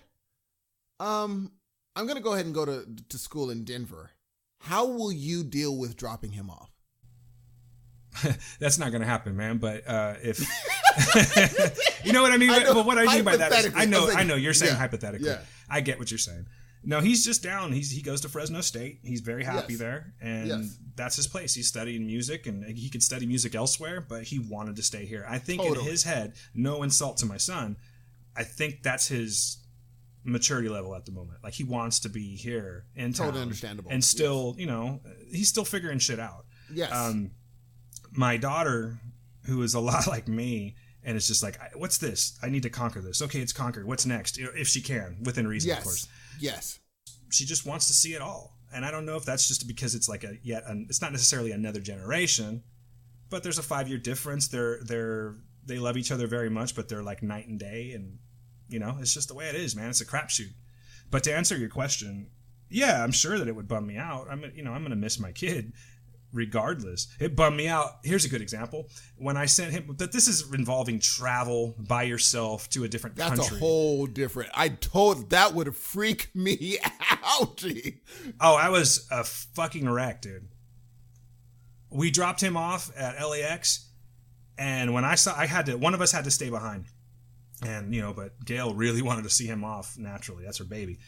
I'm going to go ahead and go to school in Denver. How will you deal with dropping him off? That's not going to happen, man. But if you know what I mean. But what I mean by that is, I know you're saying hypothetically. Yeah. I get what you're saying. No, he's just down. He goes to Fresno State. He's very happy there, and that's his place. He's studying music, and he could study music elsewhere, but he wanted to stay here. I think in his head, no insult to my son, I think that's his maturity level at the moment. Like, he wants to be here in town. Totally understandable. And still, he's still figuring shit out. Yes. My daughter, who is a lot like me, and it's just like, what's this? I need to conquer this. Okay, it's conquered. What's next? If she can, within reason, of course. Yes. She just wants to see it all. And I don't know if that's just because it's like it's not necessarily another generation, but there's a 5-year difference. They love each other very much, but they're like night and day. And, it's just the way it is, man. It's a crapshoot. But to answer your question, yeah, I'm sure that it would bum me out. I'm going to miss my kid regardless. It bummed me out. Here's a good example. When I sent him, that this is involving travel by yourself to a different country. That's a whole different. That would freak me out. Oh, I was a fucking wreck, dude. We dropped him off at LAX, and when one of us had to stay behind. And, but Gail really wanted to see him off naturally. That's her baby.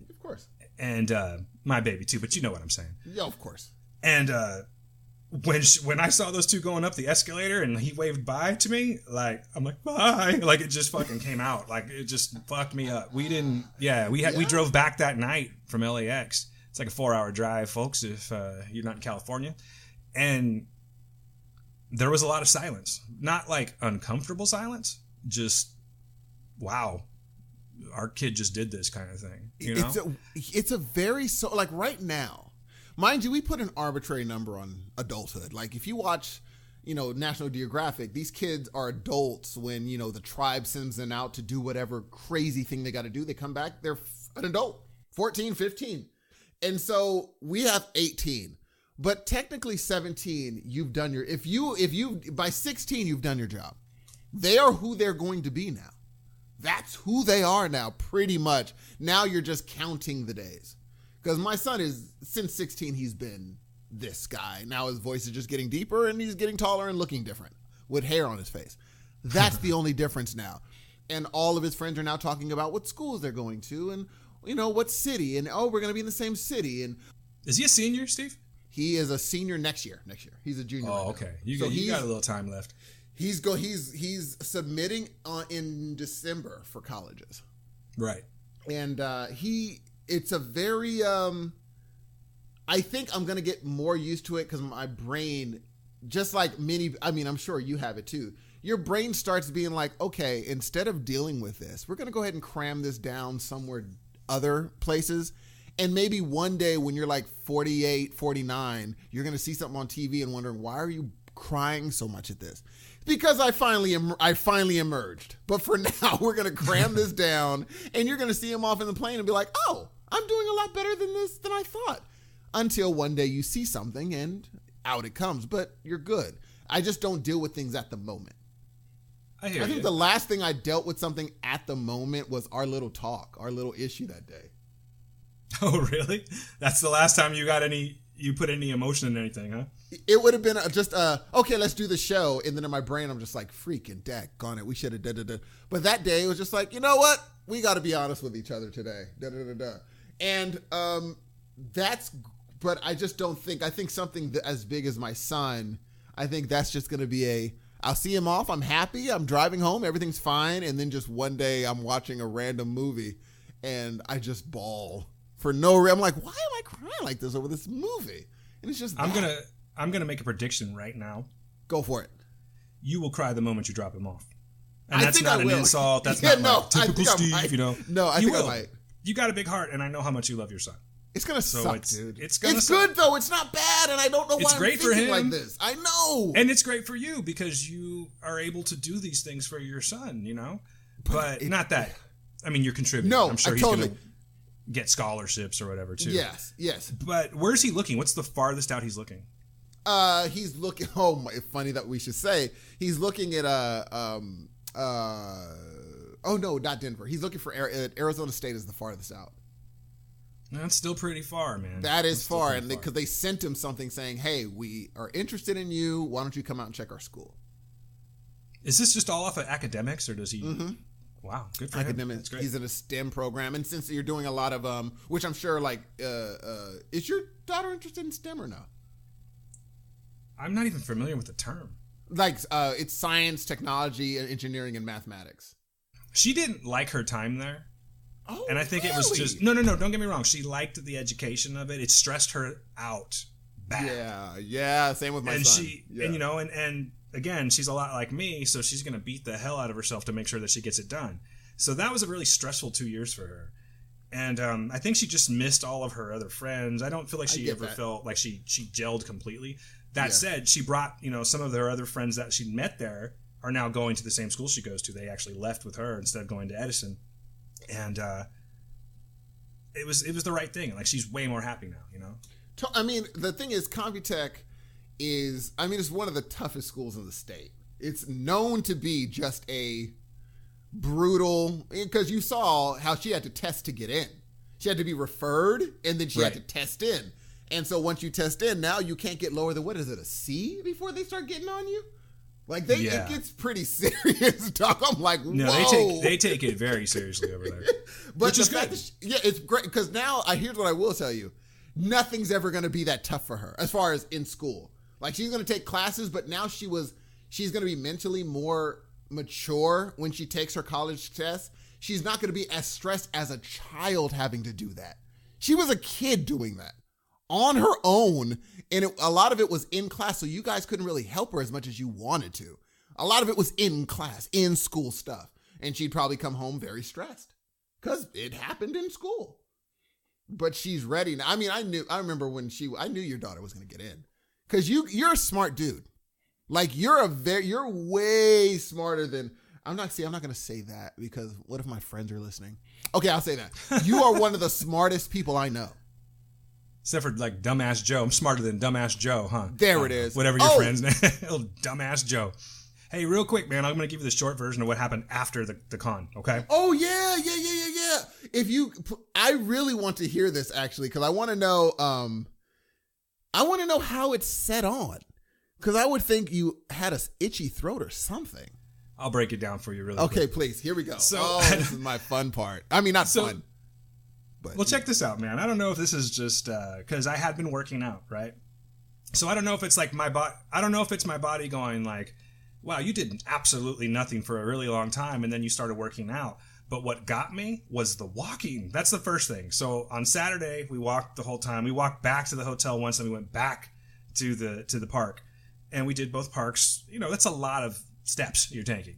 Of course. And my baby too, but you know what I'm saying. Yeah, of course. And when I saw those two going up the escalator and he waved bye to me, like, I'm like, bye. Like, it just fucking came out. Like, it just fucked me up. We drove back that night from LAX. It's like a 4-hour drive, folks, if you're not in California. And there was a lot of silence. Not like uncomfortable silence, just, wow, our kid just did this kind of thing. You know? It's a very, so like right now, mind you, we put an arbitrary number on adulthood. Like if you watch, National Geographic, these kids are adults when, the tribe sends them out to do whatever crazy thing they got to do. They come back, they're an adult, 14, 15. And so we have 18, but technically 17, you've done if you, by 16, you've done your job. They are who they're going to be now. That's who they are now, pretty much. Now you're just counting the days. Because my son since 16, he's been this guy. Now his voice is just getting deeper and he's getting taller and looking different with hair on his face. That's the only difference now. And all of his friends are now talking about what schools they're going to and, what city. And, we're going to be in the same city. And is he a senior, Steve? He is a senior next year. He's a junior. Oh, okay. You got a little time left. He's submitting in December for colleges. Right. And it's a very, I think I'm going to get more used to it because my brain, just like I'm sure you have it too. Your brain starts being like, okay, instead of dealing with this, we're going to go ahead and cram this down somewhere other places. And maybe one day when you're like 48, 49, you're going to see something on TV and wondering, why are you crying so much at this? Because I finally emerged. But for now, we're going to cram this down and you're going to see him off in the plane and be like, oh, I'm doing a lot better than I thought. Until one day you see something and out it comes, but you're good. I just don't deal with things at the moment. I think the last thing I dealt with something at the moment was our little issue that day. Oh, really? That's the last time you put any emotion in anything, huh? It would have been just, okay, let's do the show. And then in my brain, I'm just like, freaking daggone it. We should have da-da-da. But that day, it was just like, you know what? We got to be honest with each other today. Da-da-da-da. And but I just don't think, I think something as big as my son, I think that's just going to be I'll see him off. I'm happy. I'm driving home. Everything's fine. And then just one day I'm watching a random movie and I just bawl for no reason. I'm like, why am I crying like this over this movie? And it's just, I'm going to make a prediction right now. Go for it. You will cry the moment you drop him off. And that's not an insult. That's not like typical Steve, No, I think I might. You got a big heart and I know how much you love your son. It's going to suck, dude. It's good, though. It's not bad, and I don't know why I'm thinking like this. I know. And it's great for you because you are able to do these things for your son, But not that. I mean, you're contributing. No, I'm sure he's going to get scholarships or whatever, too. Yes. But where's he looking? What's the farthest out he's looking? He's looking, funny that we should say. He's looking at, no, not Denver. He's looking for Arizona State is the farthest out. That's still pretty far, man. That is far, and because they sent him something saying, hey, we are interested in you. Why don't you come out and check our school? Is this just all off of academics, or does he... Mm-hmm. Wow, good for academics. him. That's great. He's in a STEM program, and since you're doing a lot of, which I'm sure, is your daughter interested in STEM or no? I'm not even familiar with the term. It's science, technology, engineering, and mathematics. She didn't like her time there. Oh, and I think really? It was just no. Don't get me wrong. She liked the education of it. It stressed her out bad. Yeah. Same with my son. And again, she's a lot like me, so she's gonna beat the hell out of herself to make sure that she gets it done. So that was a really stressful 2 years for her. And I think she just missed all of her other friends. I don't feel like she ever felt like she gelled completely. That said, she brought some of her other friends that she met there are now going to the same school she goes to. They actually left with her instead of going to Edison. And it was the right thing. Like, she's way more happy now, I mean, the thing is, Computech is, it's one of the toughest schools in the state. It's known to be just a brutal, because you saw how she had to test to get in. She had to be referred, and then she had to test in. And so once you test in, now you can't get lower than, what is it, a C before they start getting on you? Like, it gets pretty serious, Doc. I'm like, whoa. No, they take it very seriously over there. But which is good. It's great, because now, here's what I will tell you. Nothing's ever going to be that tough for her, as far as in school. Like, she's going to take classes, but now she's going to be mentally more mature when she takes her college test. She's not going to be as stressed as a child having to do that. She was a kid doing that on her own And a lot of it was in class, so you guys couldn't really help her as much as you wanted to. A lot of it was in class, in school stuff. And she'd probably come home very stressed because it happened in school. But she's ready now. I mean, I remember when I knew your daughter was going to get in because you're a smart dude. Like you're way smarter than, I'm not going to say that because what if my friends are listening? Okay, I'll say that. You are one of the smartest people I know. Except for like dumbass Joe. I'm smarter than dumbass Joe, huh? There it is. Whatever your friend's name. Little dumbass Joe. Hey, real quick, man, I'm going to give you the short version of what happened after the con, okay? Oh, yeah. I really want to hear this, actually, because I want to know how it's set on. Because I would think you had an itchy throat or something. I'll break it down for you really quick. Okay, please. Here we go. So, this is my fun part. I mean, not fun. But, well, check this out, man. I don't know if this is just because I had been working out, right? So I don't know if it's like my body. I don't know if it's my body going like, wow, you did absolutely nothing for a really long time and then you started working out. But what got me was the walking. That's the first thing. So on Saturday, we walked the whole time. We walked back to the hotel once and we went back to the park. And we did both parks. You know, that's a lot of steps you're taking.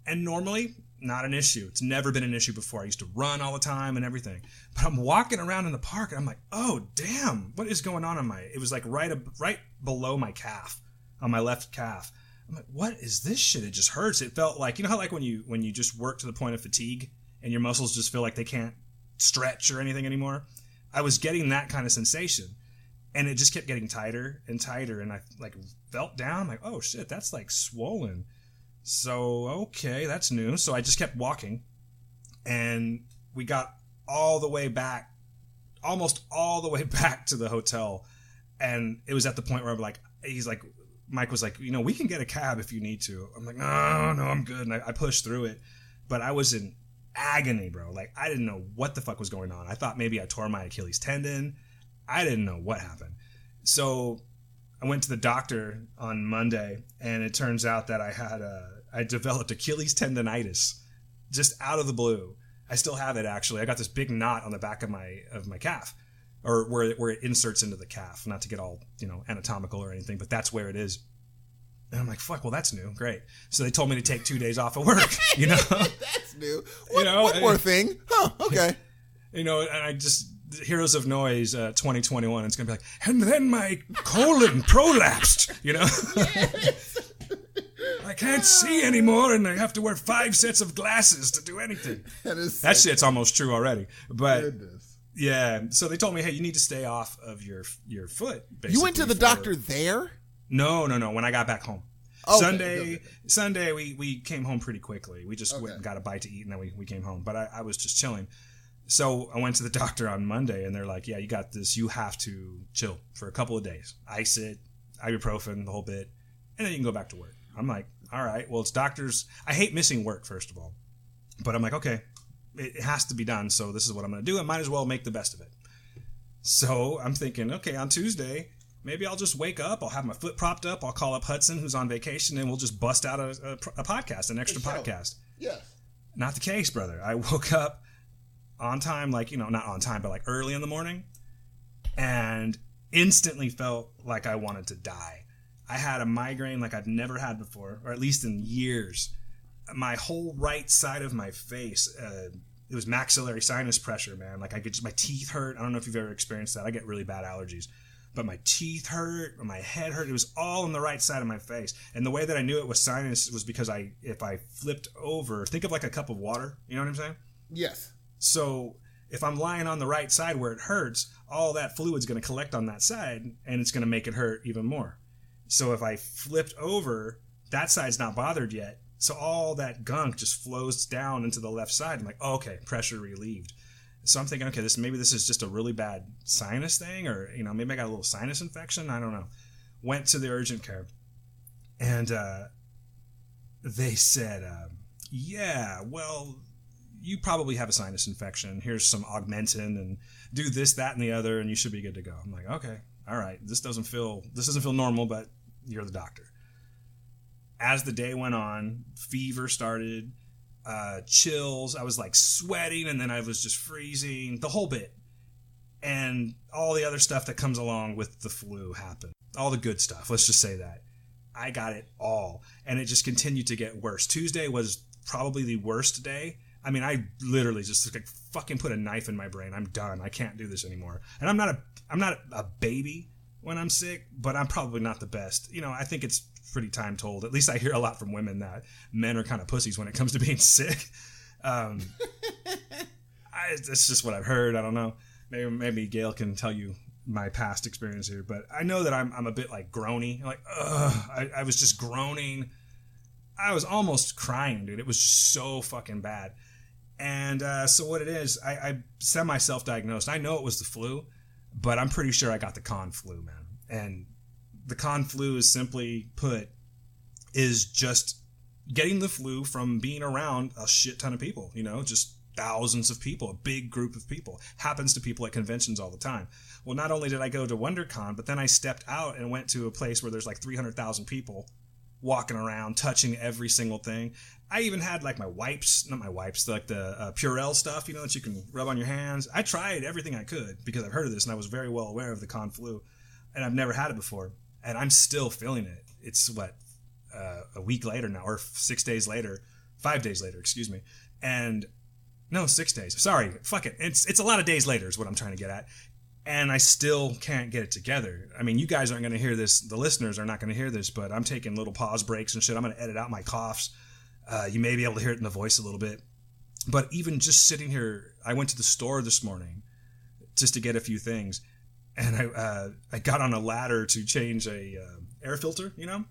And normally, not an issue. It's never been an issue before. I used to run all the time and everything. But I'm walking around in the park and I'm like, oh, damn, what is going on it was like right below my calf, on my left calf. I'm like, what is this shit? It just hurts. It felt like, you know how like when you just work to the point of fatigue and your muscles just feel like they can't stretch or anything anymore? I was getting that kind of sensation and it just kept getting tighter and tighter. And I like felt down. I'm like, oh shit, that's like swollen. So, okay, that's new. So I just kept walking and we got almost all the way back to the hotel. And it was at the point where I'm like, Mike was like, you know, we can get a cab if you need to. I'm like, no, I'm good. And I pushed through it. But I was in agony, bro. Like, I didn't know what the fuck was going on. I thought maybe I tore my Achilles tendon. I didn't know what happened. So I went to the doctor on Monday, and it turns out that I developed Achilles tendonitis just out of the blue. I still have it, actually. I got this big knot on the back of my calf. Or where it inserts into the calf, not to get all, you know, anatomical or anything, but that's where it is. And I'm like, fuck, well, that's new. Great. So they told me to take 2 days off of work, you know? That's new. One more thing. Huh, okay. You know, and I just, Heroes of Noise 2021, it's going to be like, and then my colon prolapsed, you know? Yes. I can't see anymore, and I have to wear 5 sets of glasses to do anything. That shit's almost true already. But... Goodness. Yeah, so they told me, hey, you need to stay off of your foot, basically. You went to the doctor there? No, when I got back home. Okay, Sunday, we came home pretty quickly. We just went and got a bite to eat, and then we came home. But I was just chilling. So I went to the doctor on Monday, and they're like, yeah, you got this. You have to chill for a couple of days. Ice it, ibuprofen, the whole bit, and then you can go back to work. I'm like, all right, well, it's doctors. I hate missing work, first of all. But I'm like, okay. It has to be done, so this is what I'm going to do. I might as well make the best of it. So I'm thinking, okay, on Tuesday, maybe I'll just wake up. I'll have my foot propped up. I'll call up Hudson, who's on vacation, and we'll just bust out a podcast, an extra podcast. Yes. Not the case, brother. I woke up on time, like, you know, not on time, but like early in the morning, and instantly felt like I wanted to die. I had a migraine like I've never had before, or at least in years. My whole right side of my face, it was maxillary sinus pressure, man. Like my teeth hurt. I don't know if you've ever experienced that. I get really bad allergies, but my teeth hurt, my head hurt. It was all on the right side of my face. And the way that I knew it was sinus was because if I flipped over, think of like a cup of water. You know what I'm saying? Yes. So if I'm lying on the right side where it hurts, all that fluid's going to collect on that side, and it's going to make it hurt even more. So if I flipped over, that side's not bothered yet. So all that gunk just flows down into the left side. I'm like, oh, okay, pressure relieved. So I'm thinking, okay, maybe this is just a really bad sinus thing, or, you know, maybe I got a little sinus infection. I don't know. Went to the urgent care, and they said, yeah, well, you probably have a sinus infection. Here's some Augmentin, and do this, that, and the other, and you should be good to go. I'm like, okay, all right. This doesn't feel normal, but you're the doctor. As the day went on, fever started, chills. I was like sweating, and then I was just freezing, the whole bit. And all the other stuff that comes along with the flu happened. All the good stuff. Let's just say that. I got it all. And it just continued to get worse. Tuesday was probably the worst day. I mean, I literally just like fucking put a knife in my brain. I'm done. I can't do this anymore. And I'm not a baby when I'm sick, but I'm probably not the best. You know, I think it's pretty time told. At least I hear a lot from women that men are kind of pussies when it comes to being sick. That's just what I've heard. I don't know. Maybe Gail can tell you my past experience here, but I know that I'm a bit like groany. Like, I was just groaning. I was almost crying, dude. It was just so fucking bad. And so what it is, I semi-self-diagnosed. I know it was the flu, but I'm pretty sure I got the con flu, man. And the con flu is simply put, is just getting the flu from being around a shit ton of people, you know, just thousands of people, a big group of people. Happens to people at conventions all the time. Well, not only did I go to Wondercon, but then I stepped out and went to a place where there's like 300,000 people walking around, touching every single thing. I even had like my wipes, not my wipes, like the Purell stuff, you know, that you can rub on your hands. I tried everything I could because I've heard of this and I was very well aware of the con flu, and I've never had it before, and I'm still feeling it. It's a week later now, or 6 days later, 5 days later, excuse me, and no, 6 days. Sorry, fuck it. It's a lot of days later is what I'm trying to get at. And I still can't get it together. I mean, you guys aren't going to hear this. The listeners are not going to hear this, but I'm taking little pause breaks and shit. I'm going to edit out my coughs. You may be able to hear it in the voice a little bit. But even just sitting here, I went to the store this morning just to get a few things. And I got on a ladder to change a air filter, you know?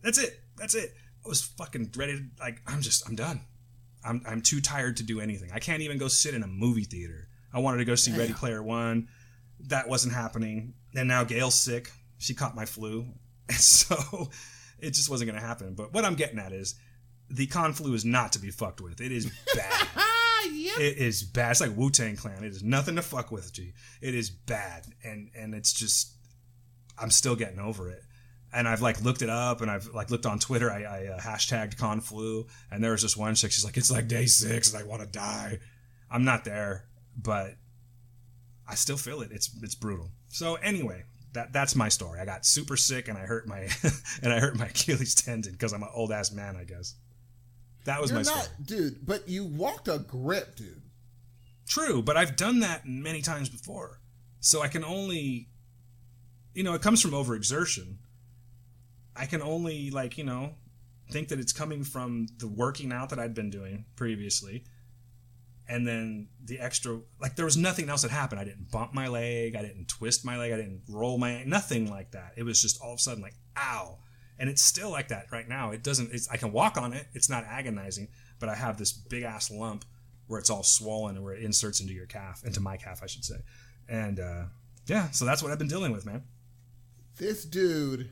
That's it. I was fucking ready to, like, I'm done. I'm too tired to do anything. I can't even go sit in a movie theater. I wanted to go see Ready Player One. That wasn't happening. And now Gail's sick. She caught my flu. And so it just wasn't going to happen. But what I'm getting at is the con flu is not to be fucked with. It is bad. Yep. It is bad. It's like Wu-Tang Clan. It is nothing to fuck with, G. It is bad. And it's just, I'm still getting over it. And I've like looked it up, and I've like looked on Twitter. I hashtagged con flu, and there was this one chick. She's like, it's like day 6 and I want to die. I'm not there, but I still feel it. It's brutal. So anyway, that's my story. I got super sick, and I hurt my Achilles tendon because I'm an old ass man, I guess. That was my story, dude. But you walked a grip, dude. True, but I've done that many times before, so I can only, it comes from overexertion. I can only, think that it's coming from the working out that I'd been doing previously. And then the extra, there was nothing else that happened. I didn't bump my leg. I didn't twist my leg. I didn't roll my, nothing like that. It was just all of a sudden ow. And it's still like that right now. I can walk on it. It's not agonizing, but I have this big ass lump where it's all swollen and where it inserts into my calf, I should say. And, so that's what I've been dealing with, man. This dude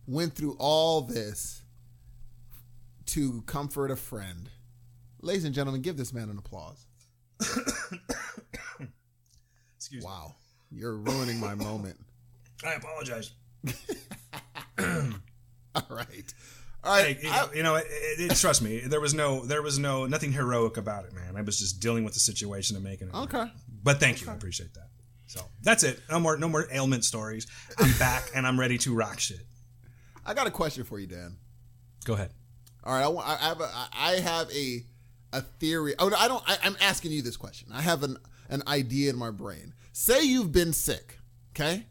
went through all this to comfort a friend. Ladies and gentlemen, give this man an applause. Excuse me. Wow. You're ruining my moment. I apologize. All right. Hey, trust me, there was nothing heroic about it, man. I was just dealing with the situation and making it. Okay. But thank you. I appreciate that. So that's it. No more ailment stories. I'm back and I'm ready to rock shit. I got a question for you, Dan. Go ahead. All right. I have a theory. I'm asking you this question. I have an idea in my brain. Say you've been sick. Okay.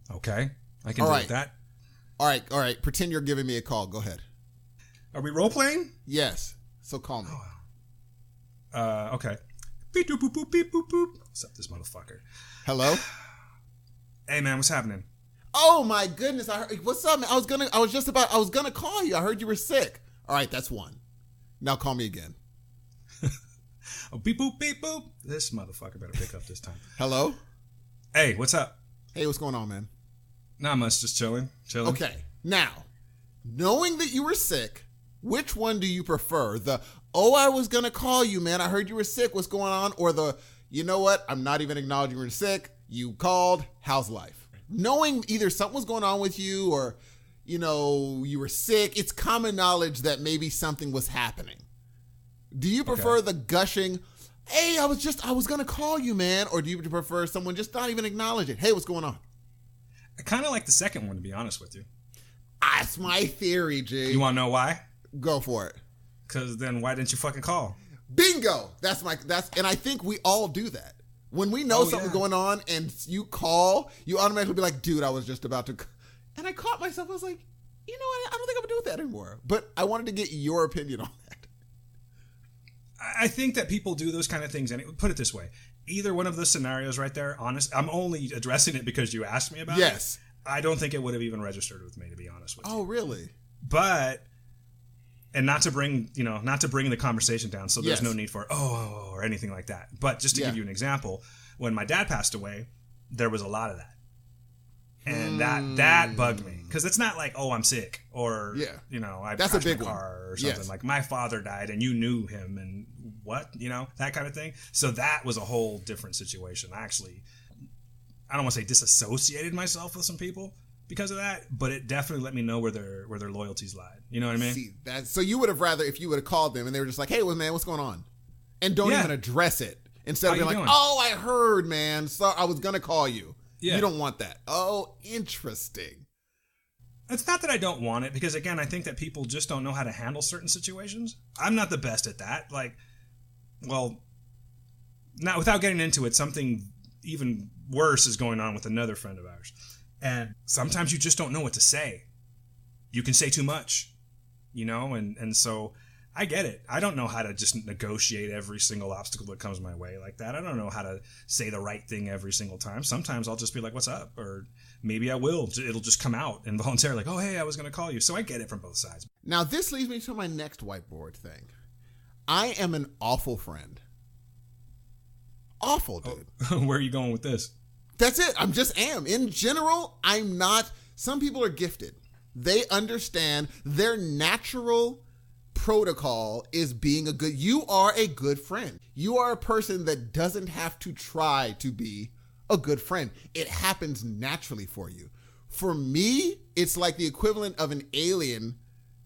Okay. I can deal with that. All right. Pretend you're giving me a call. Go ahead. Are we role playing? Yes. So call me. Okay. Beep boop boop beep boop boop. What's up, this motherfucker? Hello. Hey man, what's happening? Oh my goodness! What's up, man? I was gonna call you. I heard you were sick. All right, that's one. Now call me again. Oh, beep boop beep boop. This motherfucker better pick up this time. Hello. Hey, what's up? Hey, what's going on, man? Not much, just chilling. Okay, now, knowing that you were sick, which one do you prefer? I was gonna call you, man. I heard you were sick. What's going on? Or you know what? I'm not even acknowledging you were sick. You called. How's life? Knowing either something was going on with you or, you were sick, it's common knowledge that maybe something was happening. Do you prefer the gushing, Hey, I was going to call you, man. Or do you prefer someone just not even acknowledge it? Hey, what's going on? I kind of like the second one, to be honest with you. That's my theory, G. You want to know why? Go for it. Because then why didn't you fucking call? Bingo. And I think we all do that. When we know something's going on and you call, you automatically be like, dude, I was just about to. And I caught myself. I was like, you know what? I don't think I'm going to do that anymore. But I wanted to get your opinion on that. I think that people do those kind of things. And put it this way. Either one of those scenarios right there, honest, I'm only addressing it because you asked me about it. Yes. I don't think it would have even registered with me, to be honest with you. Oh, really? But, and not to bring the conversation down, so there's no need for, or anything like that. But just to give you an example, when my dad passed away, there was a lot of that. And that bugged me. Because it's not like, I'm sick, or, I That's a crashed big my car one. or something. Yes. Like, my father died and you knew him and what, that kind of thing. So that was a whole different situation. I don't want to say disassociated myself with some people because of that, but it definitely let me know where their loyalties lied. You know what I mean? See, so you would have rather if you would have called them and they were just like, hey, well, man, what's going on? And don't even address it. Instead of being like, I heard, man. So I was going to call you. Yeah. You don't want that. Oh, interesting. It's not that I don't want it, because again, I think that people just don't know how to handle certain situations. I'm not the best at that. Not without getting into it, something even worse is going on with another friend of ours. And sometimes you just don't know what to say. You can say too much, and so I get it. I don't know how to just negotiate every single obstacle that comes my way like that. I don't know how to say the right thing every single time. Sometimes I'll just be like, what's up? Or maybe I will. It'll just come out involuntarily, like, oh, hey, I was going to call you. So I get it from both sides. Now, this leads me to my next whiteboard thing. I am an awful friend. Awful, dude. Oh, where are you going with this? That's it. I'm just am. In general, I'm not. Some people are gifted. They understand their natural protocol is being you are a good friend. You are a person that doesn't have to try to be a good friend. It happens naturally for you. For me, it's like the equivalent of an alien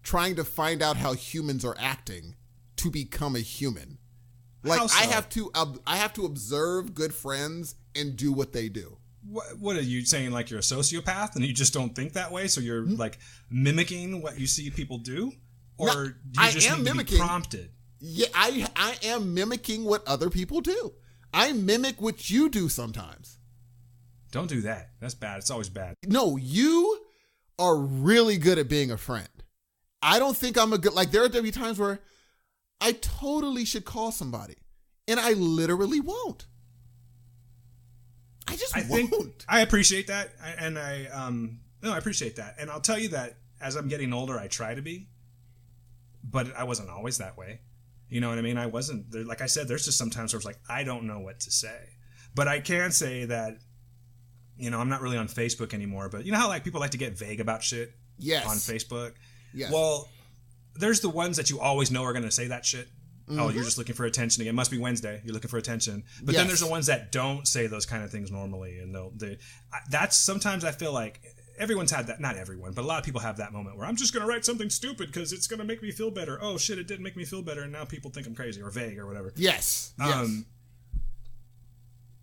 trying to find out how humans are acting to become a human. Like, I have to observe good friends and do what they do. What are you saying? Like you're a sociopath and you just don't think that way? So you're like mimicking what you see people do? Or do you just need to be prompted? Yeah, I am mimicking what other people do. I mimic what you do sometimes. Don't do that. That's bad. It's always bad. No, you are really good at being a friend. I don't think I'm there are be times where I totally should call somebody and I literally won't. I won't. I appreciate that. I appreciate that. And I'll tell you that as I'm getting older, I try to be. But I wasn't always that way. You know what I mean? I wasn't. Like I said, there's just sometimes where it's like, I don't know what to say. But I can say that, I'm not really on Facebook anymore. But you know how like people like to get vague about shit? Yes. On Facebook? Yes. Well, there's the ones that you always know are going to say that shit. Mm-hmm. Oh, you're just looking for attention again. It must be Wednesday. You're looking for attention. But then there's the ones that don't say those kind of things normally. And that's sometimes I feel like everyone's had that. Not everyone, but a lot of people have that moment where I'm just going to write something stupid because it's going to make me feel better. Oh, shit, it didn't make me feel better. And now people think I'm crazy or vague or whatever. Yes.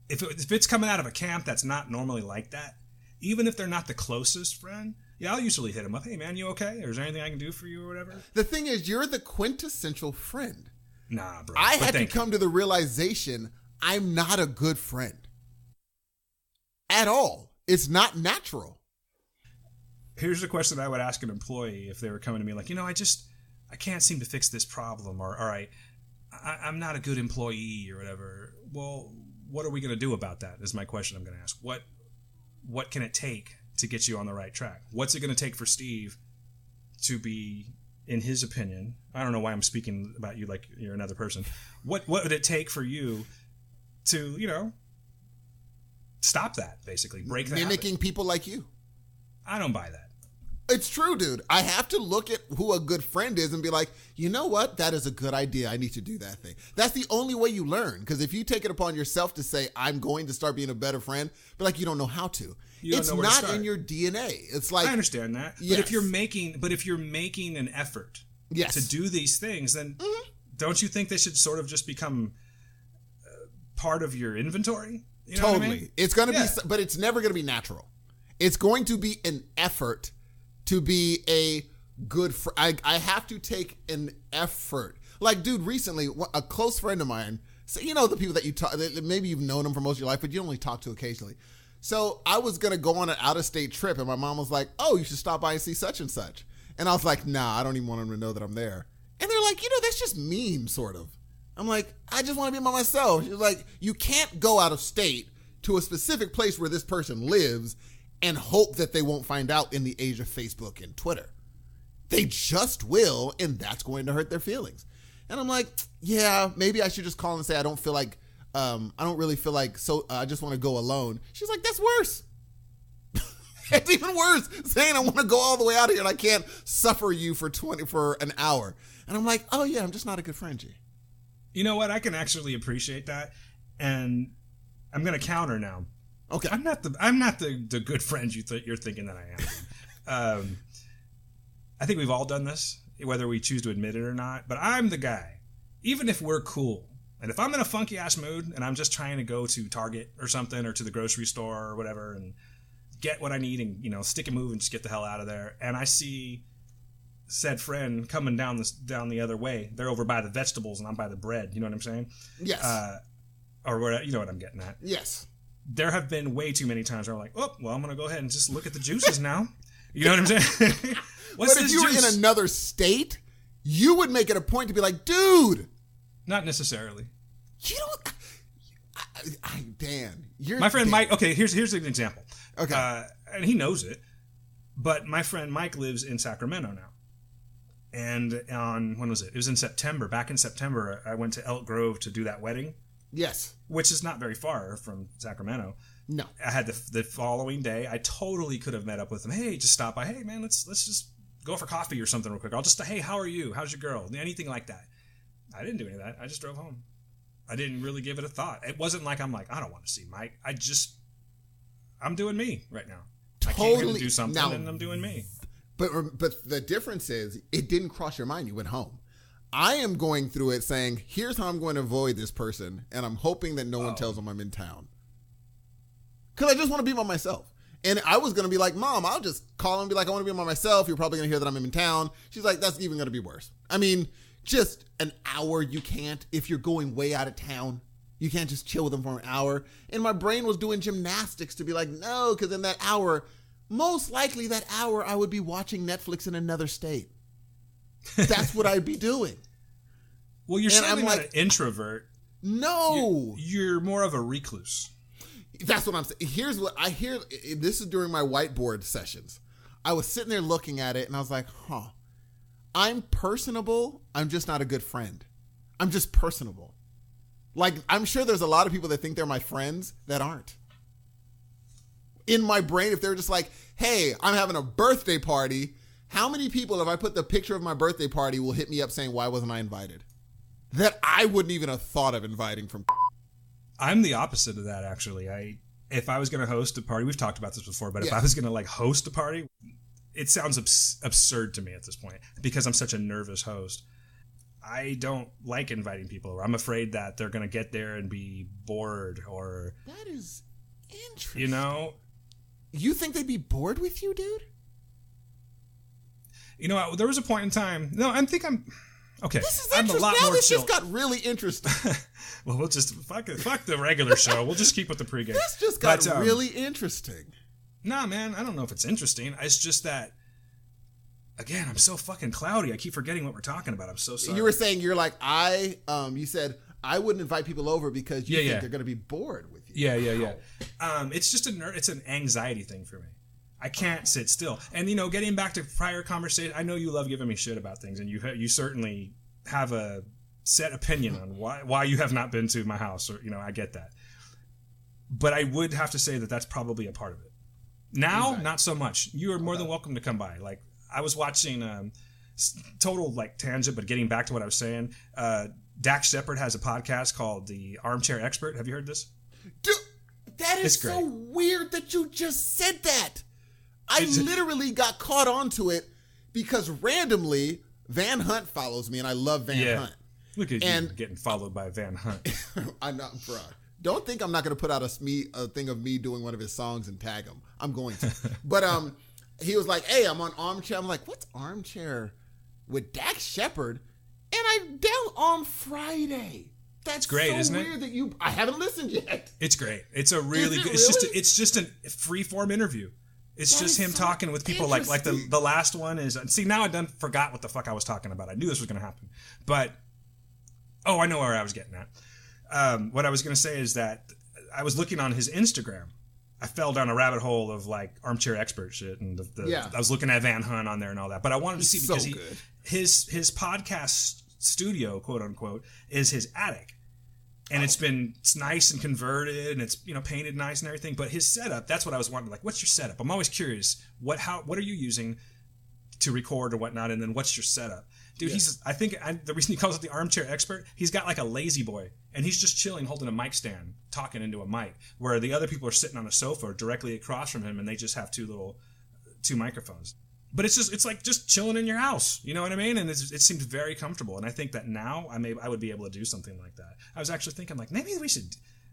If it's coming out of a camp that's not normally like that, even if they're not the closest friend, I'll usually hit them up. Hey, man, you okay? Or is there anything I can do for you or whatever? The thing is, you're the quintessential friend. Nah, bro. I had to come to the realization I'm not a good friend. At all. It's not natural. Here's a question I would ask an employee if they were coming to me like, I can't seem to fix this problem. Or, all right, I'm not a good employee or whatever. Well, what are we going to do about that is my question I'm going to ask. What can it take to get you on the right track? What's it going to take for Steve to be, in his opinion, I don't know why I'm speaking about you like you're another person. What would it take for you to, stop that, basically? Break that Mimicking habit? People like you. I don't buy that. It's true, dude. I have to look at who a good friend is and be like, you know what? That is a good idea. I need to do that thing. That's the only way you learn. Because if you take it upon yourself to say, I'm going to start being a better friend, but like you don't know how to. It's not in your DNA. It's like, I understand that. Yes. But if you're making an effort to do these things, then don't you think they should sort of just become part of your inventory. You know Totally. what I mean? It's going to be, but it's never going to be natural. It's going to be an effort to be a good friend. I have to take an effort. Like, dude, recently, a close friend of mine, so you know the people that you talk, maybe you've known them for most of your life, but you only talk to occasionally. So I was going to go on an out-of-state trip, and my mom was like, oh, you should stop by and see such and such. And I was like, nah, I don't even want them to know that I'm there. And they're like, that's just mean, sort of. I'm like, I just want to be by myself. She's like, you can't go out of state to a specific place where this person lives and hope that they won't find out in the age of Facebook and Twitter. They just will, and that's going to hurt their feelings. And I'm like, yeah, maybe I should just call and say I don't feel like, I don't really feel like, so I just want to go alone. She's like, that's worse. It's even worse saying I want to go all the way out of here and I can't suffer you for an hour. And I'm like, oh yeah, I'm just not a good friend, G. You know what? I can actually appreciate that, and I'm going to counter now. Okay. I'm not the good friend you're thinking that I am. I think we've all done this, whether we choose to admit it or not. But I'm the guy, even if we're cool, and if I'm in a funky ass mood and I'm just trying to go to Target or something or to the grocery store or whatever and get what I need and stick and move and just get the hell out of there, and I see said friend coming down the other way. They're over by the vegetables and I'm by the bread. You know what I'm saying? Yes. Or where, you know what I'm getting at? Yes. There have been way too many times where I'm like, oh, well, I'm going to go ahead and just look at the juices now. You know what I'm saying? But if you were in another state, you would make it a point to be like, dude. Not necessarily. You don't. Dan, you're my friend Dan. Mike. Okay, here's an example. Okay. And he knows it, but my friend Mike lives in Sacramento now. And when was it? It was in September. Back in September, I went to Elk Grove to do that wedding. Yes. Which is not very far from Sacramento. No. I had the following day. I totally could have met up with him. Hey, just stop by. Hey, man, let's just go for coffee or something real quick. I'll just, hey, how are you? How's your girl? Anything like that. I didn't do any of that. I just drove home. I didn't really give it a thought. It wasn't like I'm like, I don't want to see Mike. I'm doing me right now. Totally. I came here to do something, and I'm doing me. But the difference is, it didn't cross your mind. You went home. I am going through it saying, here's how I'm going to avoid this person, and I'm hoping that no one tells them I'm in town. Because I just want to be by myself. And I was going to be like, Mom, I'll just call and be like, I want to be by myself. You're probably going to hear that I'm in town. She's like, that's even going to be worse. I mean, just an hour you can't. If you're going way out of town, you can't just chill with them for an hour. And my brain was doing gymnastics to be like, no, because in that hour, most likely that hour I would be watching Netflix in another state. That's what I'd be doing. Well, you're certainly not an introvert. No. You're more of a recluse. That's what I'm saying. Here's what I hear. This is during my whiteboard sessions. I was sitting there looking at it and I was like, I'm personable. I'm just not a good friend. I'm just personable. Like, I'm sure there's a lot of people that think they're my friends that aren't. In my brain, if they're just like, hey, I'm having a birthday party, how many people, if I put the picture of my birthday party, will hit me up saying, why wasn't I invited? That I wouldn't even have thought of inviting from. I'm the opposite of that, actually. If I was going to host a party, we've talked about this before, but if I was going to host a party, it sounds absurd to me at this point because I'm such a nervous host. I don't like inviting people over. I'm afraid that they're going to get there and be bored or... That is interesting. You know? You think they'd be bored with you, dude? You know, there was a point in time... No, I think I'm... Okay, this is I'm a lot now more this chill. just got really interesting. Well, we'll just... Fuck the regular show. We'll just keep with the pregame. This just got really interesting. Nah, man, I don't know if it's interesting. It's just that... Again, I'm so fucking cloudy. I keep forgetting what we're talking about. I'm so sorry. You were saying you're like, you said, I wouldn't invite people over because you think they're going to be bored with you. Yeah. It's just it's an anxiety thing for me. I can't sit still. And, getting back to prior conversation, I know you love giving me shit about things, and you certainly have a set opinion on why you have not been to my house, or, I get that. But I would have to say that that's probably a part of it. Now, not so much. You are more than welcome to come by. Like, I was watching total tangent, but getting back to what I was saying, Dax Shepard has a podcast called The Armchair Expert. Have you heard this? Dude, that is so weird that you just said that. I literally got caught onto it because randomly Van Hunt follows me, and I love Van Hunt. Look at you getting followed by Van Hunt. I'm not, bro. Don't think I'm not going to put out a thing of me doing one of his songs and tag him. I'm going to. But he was like, hey, I'm on Armchair. I'm like, what's Armchair with Dax Shepard? And I down on Friday. That's great, so isn't weird it? that I haven't listened yet. It's great. It's a really good. Really? It's just a free form interview. It's That just is him so talking with people like the last one is. See, now I done forgot what the fuck I was talking about. I knew this was going to happen, but I know where I was getting at. What I was going to say is that I was looking on his Instagram. I fell down a rabbit hole of like armchair expert shit, and I was looking at Van Hunt on there and all that. But I wanted to see because his podcast studio, quote unquote, is his attic. And it's nice and converted, and it's painted nice and everything. But his setup, that's what I was wondering. Like, what's your setup? I'm always curious. What are you using to record or whatnot? And then what's your setup, dude? I think the reason he calls it the armchair expert, he's got like a lazy boy, and he's just chilling, holding a mic stand, talking into a mic, where the other people are sitting on a sofa directly across from him, and they just have two microphones. But it's like just chilling in your house, you know what I mean? And it seems very comfortable. And I think that now I would be able to do something like that. I was actually thinking like maybe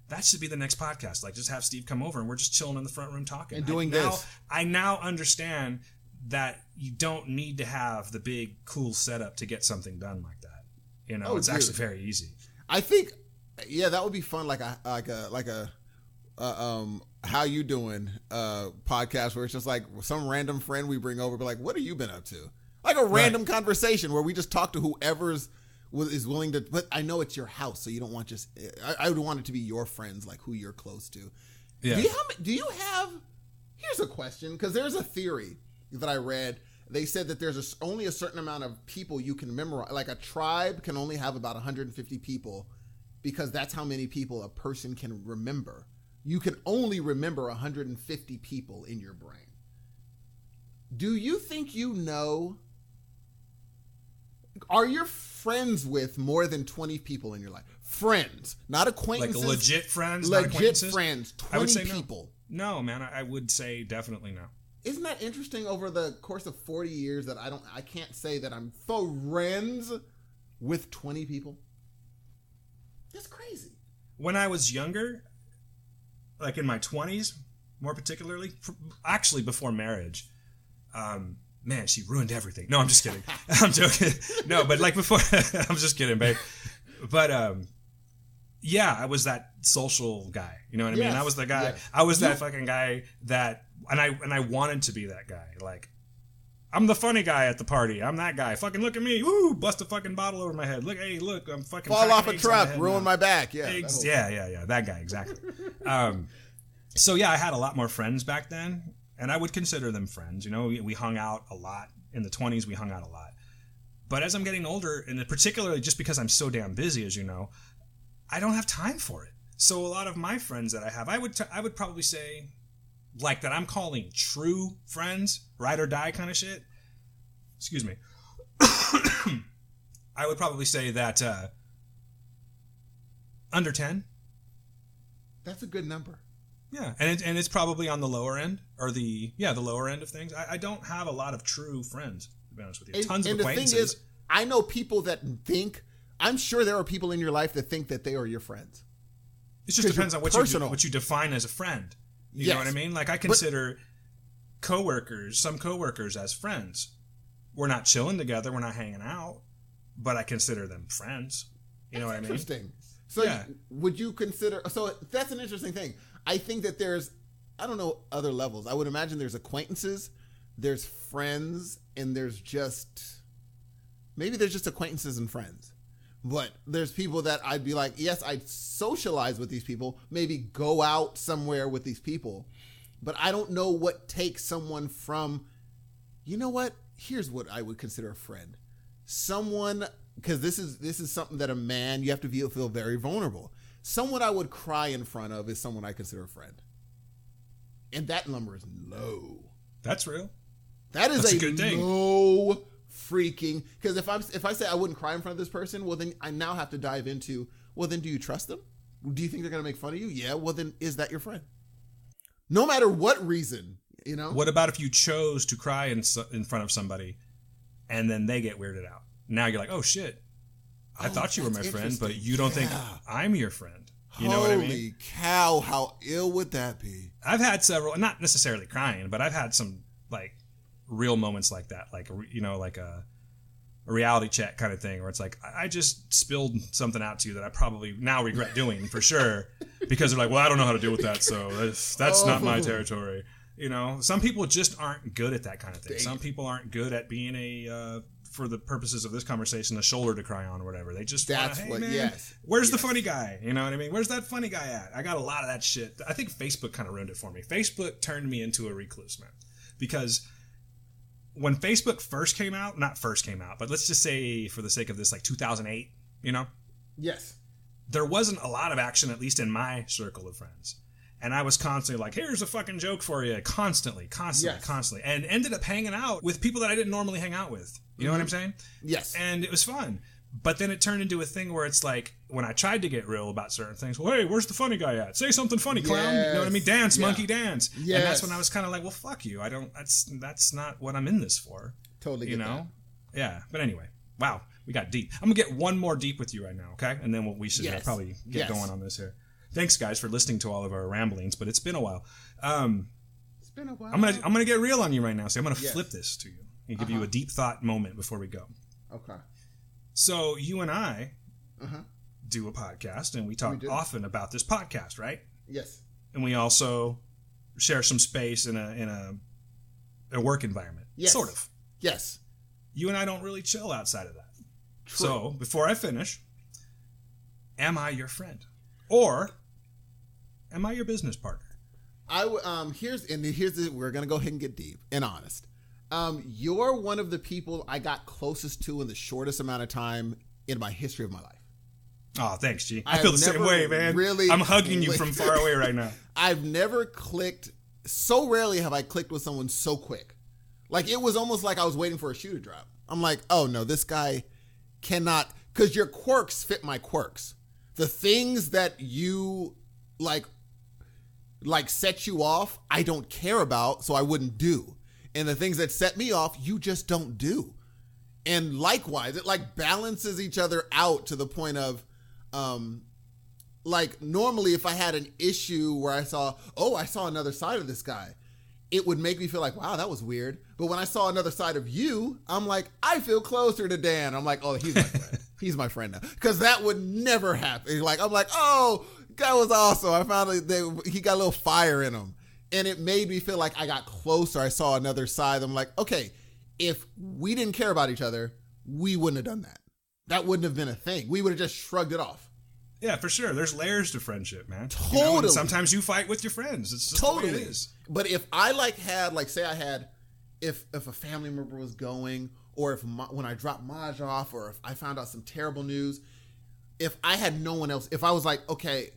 that should be the next podcast. Like just have Steve come over and we're just chilling in the front room talking. And doing this. I now understand that you don't need to have the big cool setup to get something done like that. It's actually very easy. I think, that would be fun. Like a how you doing podcast where it's just like some random friend we bring over, but like, what have you been up to? Like a random conversation where we just talk to whoever's is willing to. But I know it's your house, so you don't want just. I would want it to be your friends, like who you're close to. Yeah. Do you have? Here's a question, because there's a theory that I read. They said that there's only a certain amount of people you can memorize. Like a tribe can only have about 150 people, because that's how many people a person can remember. You can only remember 150 people in your brain. Do you think are you friends with more than 20 people in your life? Friends, not acquaintances. Like legit friends, legit not acquaintances? Friends, 20 I would say people. No, man, I would say definitely no. Isn't that interesting? Over the course of 40 years that I can't say that I'm friends with 20 people. That's crazy. When I was younger, like in my 20s, more particularly, actually before marriage, man, she ruined everything. No, I'm just kidding. I'm joking. No, but like before, I'm just kidding, babe. But I was that social guy. You know what I mean? I was the guy. Yes. I was that fucking guy that, and I wanted to be that guy. Like, I'm the funny guy at the party. I'm that guy. Fucking look at me. Woo! Bust a fucking bottle over my head. Look, I'm fucking fall off a truck, ruin my back. Yeah, yeah. That guy, exactly. So I had a lot more friends back then, and I would consider them friends. We hung out a lot in the 20s. We hung out a lot, but as I'm getting older, and particularly just because I'm so damn busy, as you know, I don't have time for it. So a lot of my friends that I have, I would probably say, like that I'm calling true friends, ride or die kind of shit. Excuse me. I would probably say that under 10. That's a good number. Yeah, and it's probably on the lower end, or the lower end of things. I don't have a lot of true friends, to be honest with you. Tons of acquaintances. The thing is, I know people that think. I'm sure there are people in your life that think that they are your friends. It just depends on what you define as a friend. You know what I mean? Like I consider some coworkers as friends. We're not chilling together. We're not hanging out, but I consider them friends. You know what I mean? Interesting. So would you consider? So that's an interesting thing. I think that there's, I don't know, other levels. I would imagine there's acquaintances, there's friends, and there's just acquaintances and friends. But there's people that I'd be like, yes, I'd socialize with these people, maybe go out somewhere with these people. But I don't know what takes someone from, you know what? Here's what I would consider a friend. Someone, because this is something that a man, you have to feel very vulnerable. Someone I would cry in front of is someone I consider a friend. And that number is low. That's real. That's a good thing. Low freaking, because if I say I wouldn't cry in front of this person, well then I now have to dive into, well then do you trust them? Do you think they're gonna make fun of you? Yeah, well then is that your friend? No matter what reason, you know. What about if you chose to cry in front of somebody, and then they get weirded out? Now you're like, oh shit, I thought you were my friend, but you don't think I'm your friend. You know what I mean? Holy cow, how ill would that be? I've had several, not necessarily crying, but I've had some like real moments like that, like like a reality check kind of thing, where it's like I just spilled something out to you that I probably now regret doing for sure, because they're like, well, I don't know how to deal with that, so that's not my territory. Some people just aren't good at that kind of thing. Some people aren't good at being for the purposes of this conversation, a shoulder to cry on or whatever. They just where's the funny guy? You know what I mean? Where's that funny guy at? I got a lot of that shit. I think Facebook kind of ruined it for me. Facebook turned me into a recluse, man. Because when Facebook not first came out, but let's just say for the sake of this, like 2008, Yes. There wasn't a lot of action, at least in my circle of friends. And I was constantly like, here's a fucking joke for you. Constantly. And ended up hanging out with people that I didn't normally hang out with. You know what I'm saying? Yes. And it was fun. But then it turned into a thing where it's like, when I tried to get real about certain things, well, hey, where's the funny guy at? Say something funny, clown. You know what I mean? Dance, monkey, dance. Yes. And that's when I was kind of like, well, fuck you. That's not what I'm in this for. Totally get that. Yeah. But anyway, wow, we got deep. I'm going to get one more deep with you right now, okay? And then we should probably get going on this here. Thanks, guys, for listening to all of our ramblings, but it's been a while. It's been a while. I'm gonna get real on you right now, so I'm gonna flip this to you and give you a deep thought moment before we go. Okay. So you and I do a podcast, and we talk often about this podcast, right? Yes. And we also share some space in a work environment. Yes. Sort of. Yes. You and I don't really chill outside of that. True. So before I finish, am I your friend? Or am I your business partner? We're gonna go ahead and get deep and honest. You're one of the people I got closest to in the shortest amount of time in my history of my life. Oh, thanks, G. I feel the same way, man. Really, I'm hugging you from far away right now. I've never clicked. So rarely have I clicked with someone so quick. Like, it was almost like I was waiting for a shoe to drop. I'm like, oh no, this guy cannot, because your quirks fit my quirks. The things that you like set you off, I don't care about, so I wouldn't do. And the things that set me off, you just don't do. And likewise, it like balances each other out to the point of, like, normally if I had an issue where I saw another side of this guy, it would make me feel like, wow, that was weird. But when I saw another side of you, I'm like, I feel closer to Dan. I'm like, oh, he's my friend. He's my friend now. Because that would never happen. Like, I'm like, oh, that was awesome. I found he got a little fire in him. And it made me feel like I got closer. I saw another side. I'm like, okay, if we didn't care about each other, we wouldn't have done that. That wouldn't have been a thing. We would have just shrugged it off. Yeah, for sure. There's layers to friendship, man. Totally. Sometimes you fight with your friends. It's just totally the way it is. But if I if a family member was going, or when I dropped Maj off, or if I found out some terrible news, if I had no one else, if I was like, okay,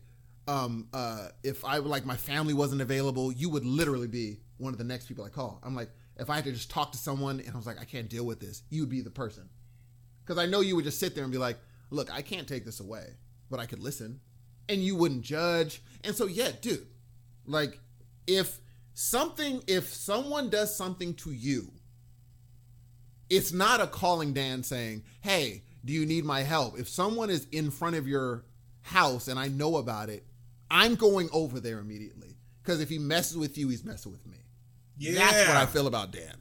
if my family wasn't available, you would literally be one of the next people I call. I'm like, if I had to just talk to someone and I was like, I can't deal with this, you would be the person. Because I know you would just sit there and be like, look, I can't take this away, but I could listen, and you wouldn't judge. And so, yeah, dude, like, if someone does something to you, it's not a calling Dan saying, hey, do you need my help? If someone is in front of your house and I know about it, I'm going over there immediately. Because if he messes with you, he's messing with me. Yeah. That's what I feel about Dan.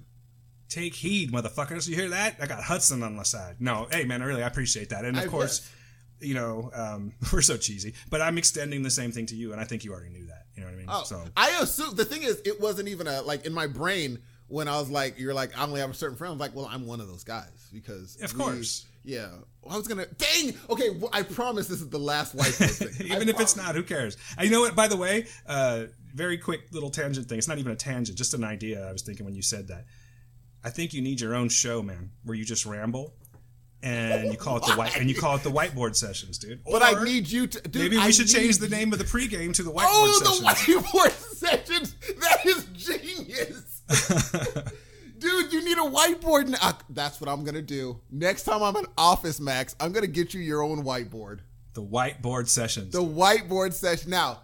Take heed, motherfuckers. You hear that? I got Hudson on my side. No, hey, man, I appreciate that. And of course, we're so cheesy, but I'm extending the same thing to you, and I think you already knew that. You know what I mean? Oh, so I assume, the thing is, it wasn't even in my brain when I was like, you're like, I only have a certain friend. I was like, well, I'm one of those guys, because of course. Yeah. I was gonna, dang. Okay. Well, I promise this is the last whiteboard thing. Even if it's not, who cares? You know what, by the way, very quick little tangent thing. It's not even a tangent, just an idea I was thinking when you said that. I think you need your own show, man, where you just ramble. And you call it the Whiteboard Sessions, dude. But I need you to. Dude, maybe we should change the name of the pregame to the Whiteboard Sessions. Oh, the Whiteboard Sessions! That is genius, dude. You need a whiteboard. That's what I'm gonna do next time I'm in Office Max. I'm gonna get you your own whiteboard. The Whiteboard Sessions. The Whiteboard Session. Now,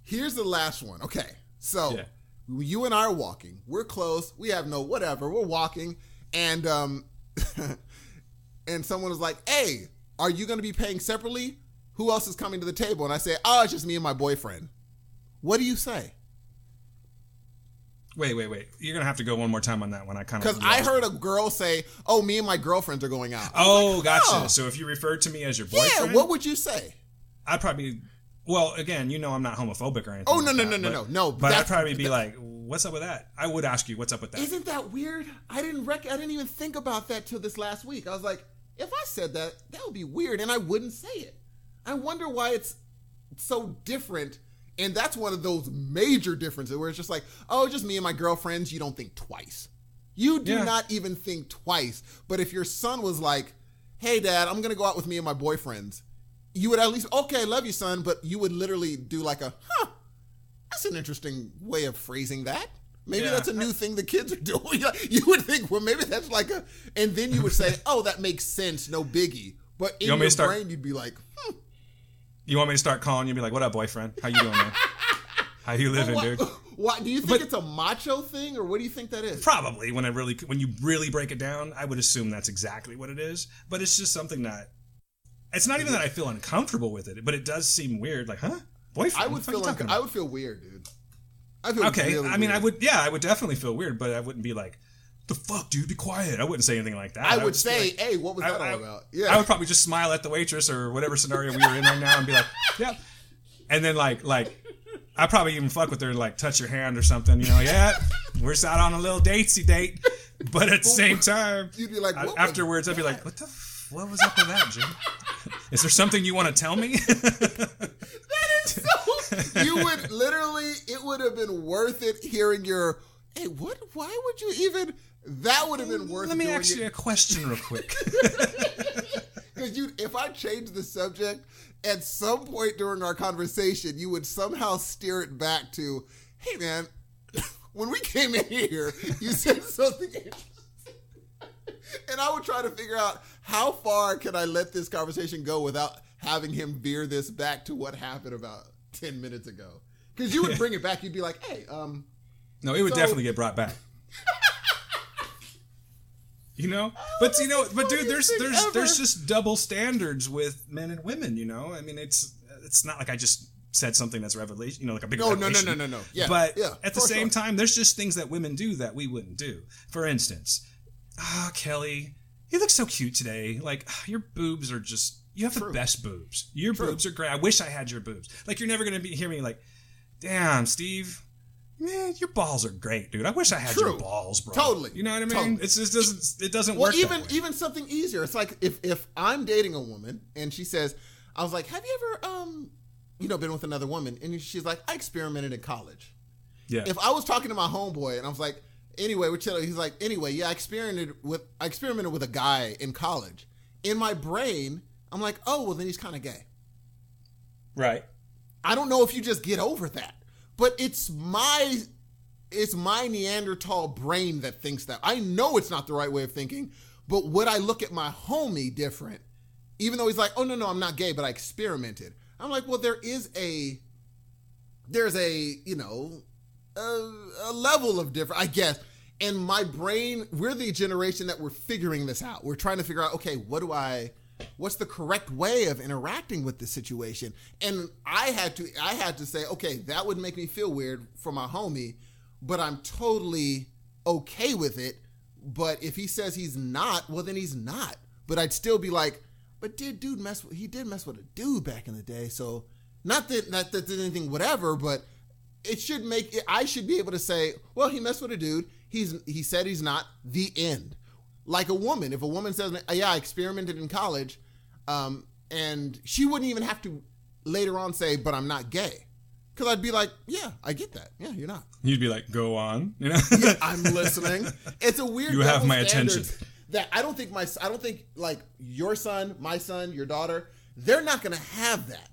here's the last one. Okay, so you and I are walking. We're close. We have no whatever. We're walking, and and someone was like, hey, are you going to be paying separately? who else is coming to the table? And I say, oh, it's just me and my boyfriend. What do you say? Wait. You're going to have to go one more time on that one. Because I heard a girl say, oh, me and my girlfriends are going out. Oh, gotcha. Oh. So if you referred to me as your boyfriend. Yeah, what would you say? I'd probably, well, again, I'm not homophobic or anything. Oh, no. But I'd probably be like, what's up with that? I would ask you, what's up with that? Isn't that weird? I didn't even think about that till this last week. I was like, if I said that, that would be weird, and I wouldn't say it. I wonder why it's so different. And that's one of those major differences where it's just like, oh, just me and my girlfriends, you don't think twice. You do not even think twice. But if your son was like, hey, Dad, I'm going to go out with me and my boyfriends, you would at least, okay, love you, son, but you would literally do like that's an interesting way of phrasing that. Maybe that's a new thing the kids are doing. You would think, well, maybe that's like and then you would say, oh, that makes sense, no biggie. But in your brain, you'd be like, You want me to start calling you and be like, what up, boyfriend? How you doing, man? How you living, dude? What, do you think it's a macho thing, or what do you think that is? Probably. When you really break it down, I would assume that's exactly what it is. But it's just something that, it's not even that I feel uncomfortable with it, but it does seem weird. Like, huh? Boyfriend? I would feel weird, dude. I feel really I mean, weird. I would definitely feel weird, but I wouldn't be like, the fuck, dude, be quiet. I wouldn't say anything like that. I would say, like, hey, what was that all about? Yeah. I would probably just smile at the waitress or whatever scenario we were in right now and be like, yeah. And then like I'd probably even fuck with her and like touch her hand or something, yeah, we're just out on a little datesy date. But at the same time, you'd be like, afterwards, I'd be like, what was up with that, Jim? Is there something you want to tell me? That is so, you would literally, it would have been worth it hearing your, hey, why would you even, that would have been worth it. Let me ask you a question real quick. Because if I change the subject, at some point during our conversation, you would somehow steer it back to, hey man, when we came in here, you said something and I would try to figure out how far can I let this conversation go without having him veer this back to what happened about 10 minutes ago. Because you would bring it back, you'd be like, hey, no, it would definitely get brought back. But dude, there's just double standards with men and women. I mean, it's not like I just said something that's revelation. Like a big revelation. No. Yeah, but at the same time, there's just things that women do that we wouldn't do. For instance, Kelly, you look so cute today. Like your boobs are just. You have the best boobs. Your boobs are great. I wish I had your boobs. Like you're never gonna hear me like, damn, Steve. Man, your balls are great, dude. I wish I had your balls, bro. Totally. You know what I mean? Totally. It doesn't work. Well, even something easier. It's like if I'm dating a woman and she says, I was like, have you ever been with another woman? And she's like, I experimented in college. Yeah. If I was talking to my homeboy and I was like, anyway, he's like, anyway, yeah, I experimented with a guy in college. In my brain, I'm like, oh, well then he's kind of gay. Right. I don't know if you just get over that. But it's my Neanderthal brain that thinks that. I know it's not the right way of thinking, but would I look at my homie different? Even though he's like, oh, no, I'm not gay, but I experimented. I'm like, well, there's a level of different, I guess. And my brain, we're the generation that we're figuring this out. We're trying to figure out, okay, what's the correct way of interacting with this situation? And I had to say, okay, that would make me feel weird for my homie, but I'm totally okay with it. But if he says he's not, well, then he's not. But I'd still be like, but he did mess with a dude back in the day. So not that did anything, whatever, but I should be able to say, well, he messed with a dude. He said he's not, the end. Like a woman, if a woman says, yeah, I experimented in college, and she wouldn't even have to later on say, but I'm not gay. Because I'd be like, yeah, I get that. Yeah, you're not. You'd be like, go on. Yeah, I'm listening. It's a weird. You have my attention. That I don't think like your son, my son, your daughter, they're not going to have that.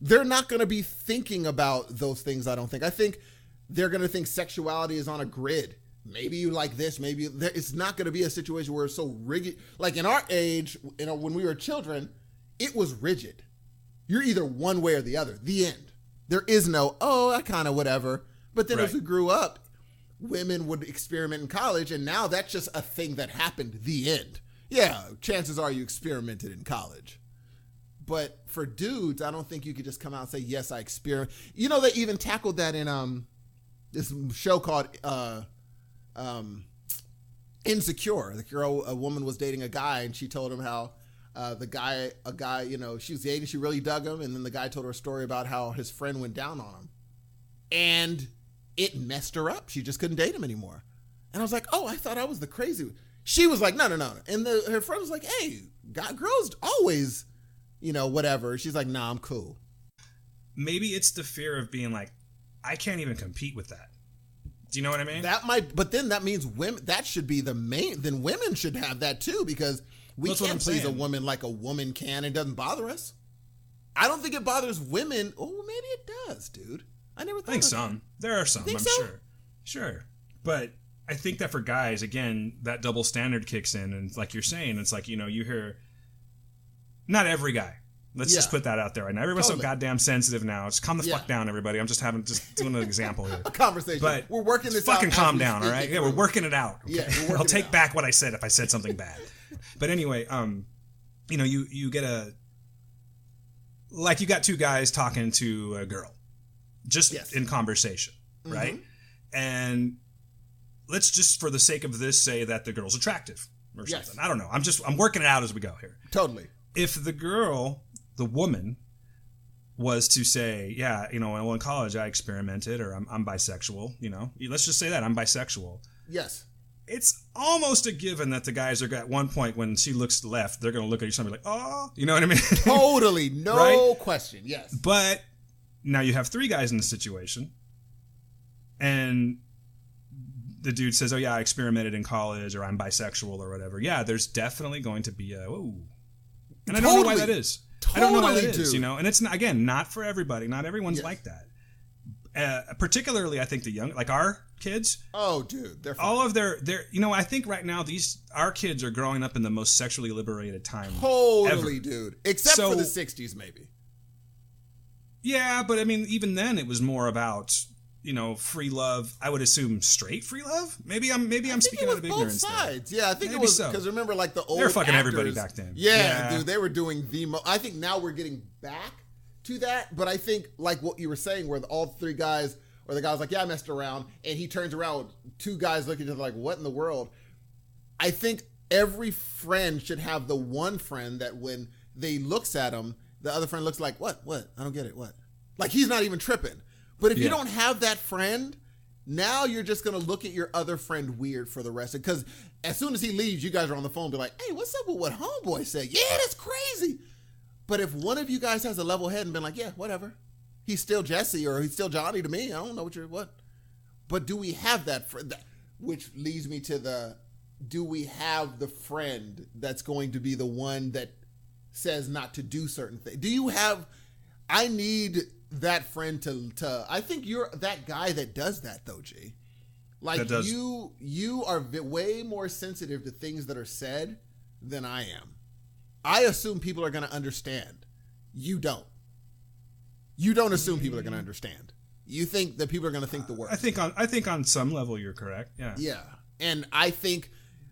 They're not going to be thinking about those things. I don't think. I think they're going to think sexuality is on a grid. Maybe you like this, it's not going to be a situation where it's so rigid. Like in our age, when we were children, it was rigid. You're either one way or the other, the end. There is no, I kind of whatever. But then as we grew up, women would experiment in college, and now that's just a thing that happened, the end. Yeah, chances are you experimented in college. But for dudes, I don't think you could just come out and say, yes, I experiment. You know, they even tackled that in this show called Insecure. A woman was dating a guy, and she told him how a guy, you know, she was dating, she really dug him, and then the guy told her a story about how his friend went down on him. And it messed her up. She just couldn't date him anymore. And I was like, oh, I thought I was the crazy one. She was like, no. And her friend was like, hey, girls always, you know, whatever. She's like, nah, I'm cool. Maybe it's the fear of being like, I can't even compete with that. Do you know what I mean? That might, but then that means women, that should be the main, then women should have that too, because we can't please a woman like a woman can. It doesn't bother us. I don't think it bothers women. Oh, maybe it does, dude. I never thought I think some. There are some, I'm sure. Sure. But I think that for guys, again, that double standard kicks in. And like you're saying, it's like, you know, you hear, not every guy. Let's just put that out there right now. Everyone's so goddamn sensitive now. Just calm the fuck down, everybody. I'm just doing an example here. A conversation. But we're working this out. Fucking calm down, all right? Yeah, we're working it out. Okay? Yeah, I'll take back what I said if I said something bad. But anyway, you know, you get you got two guys talking to a girl. Just in conversation, right? Mm-hmm. And let's just, for the sake of this, say that the girl's attractive or something. I don't know. I'm working it out as we go here. Totally. If the woman was to say, yeah, you know, when in college I experimented, or I'm bisexual, you know, let's just say that I'm bisexual. Yes. It's almost a given that the guys are at one point when she looks left, they're going to look at each other and be like, oh, you know what I mean? Totally. No right? question. Yes. But now you have three guys in the situation, and the dude says, oh yeah, I experimented in college, or I'm bisexual or whatever. Yeah, there's definitely going to be a, oh. And I don't know why that is. I don't know why that is, you know. And it's, not for everybody. Not everyone's like that. Particularly, I think the young, like our kids. Oh, dude. They're all of their, you know, I think right now our kids are growing up in the most sexually liberated time Totally, ever. Dude. Except for the 60s, maybe. Yeah, but I mean, even then it was more about, you know, free love. I would assume straight free love. Maybe I'm speaking out of ignorance. Both sides. Yeah, I think maybe it was because remember, like the old. They're fucking actors, everybody back then. Yeah, dude, they were doing I think now we're getting back to that, but I think like what you were saying, where all three guys, or the guy was like, "Yeah, I messed around," and he turns around, two guys looking at each other like, "What in the world?" I think every friend should have the one friend that when they looks at him, the other friend looks like, "What? I don't get it. What?" Like he's not even tripping. But if you don't have that friend, now you're just going to look at your other friend weird for the rest of it. Because as soon as he leaves, you guys are on the phone and be like, hey, what's up with what homeboy said? Yeah, that's crazy. But if one of you guys has a level head and been like, yeah, whatever. He's still Jesse or he's still Johnny to me. I don't know what. But do we have that friend? Which leads me to do we have the friend that's going to be the one that says not to do certain things? Do you have, I need that friend to I think you're that guy that does that though, G. Like you are way more sensitive to things that are said than I am. I assume people are going to understand. You don't. You don't assume people are going to understand. You think that people are going to think the worst. I think on some level you're correct. Yeah. Yeah. And I think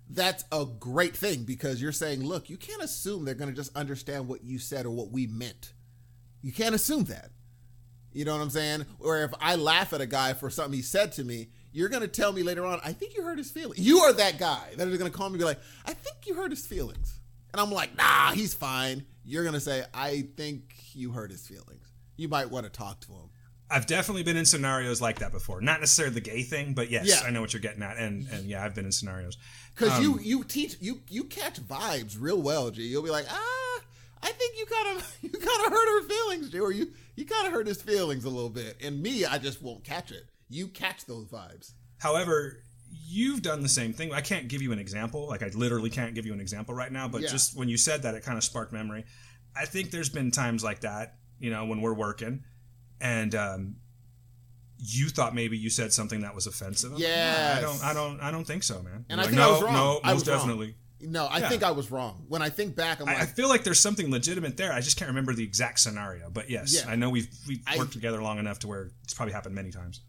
that's a great thing because you're saying, look, you can't assume they're going to just understand what you said or what we meant. You can't assume that. You know what I'm saying? Or if I laugh at a guy for something he said to me, you're going to tell me later on, I think you hurt his feelings. You are that guy that is going to call me and be like, I think you hurt his feelings. And I'm like, nah, he's fine. You're going to say, I think you hurt his feelings. You might want to talk to him. I've definitely been in scenarios like that before. Not necessarily the gay thing, but yes, I know what you're getting at. And yeah, I've been in scenarios. Because you catch vibes real well, G. You'll be like, I think you kind of hurt her feelings, G. Or you kind of hurt his feelings a little bit. And me, I just won't catch it. You catch those vibes. However, you've done the same thing. I can't give you an example. Like I literally can't give you an example right now. But just when you said that, it kind of sparked memory. I think there's been times like that, you know, when we're working and you thought maybe you said something that was offensive. Yeah. I don't think so, man. And I think I was wrong. No, most definitely. No, I think I was wrong. When I think back, I feel like there's something legitimate there. I just can't remember the exact scenario. But yes, I know we've worked together long enough to where it's probably happened many times.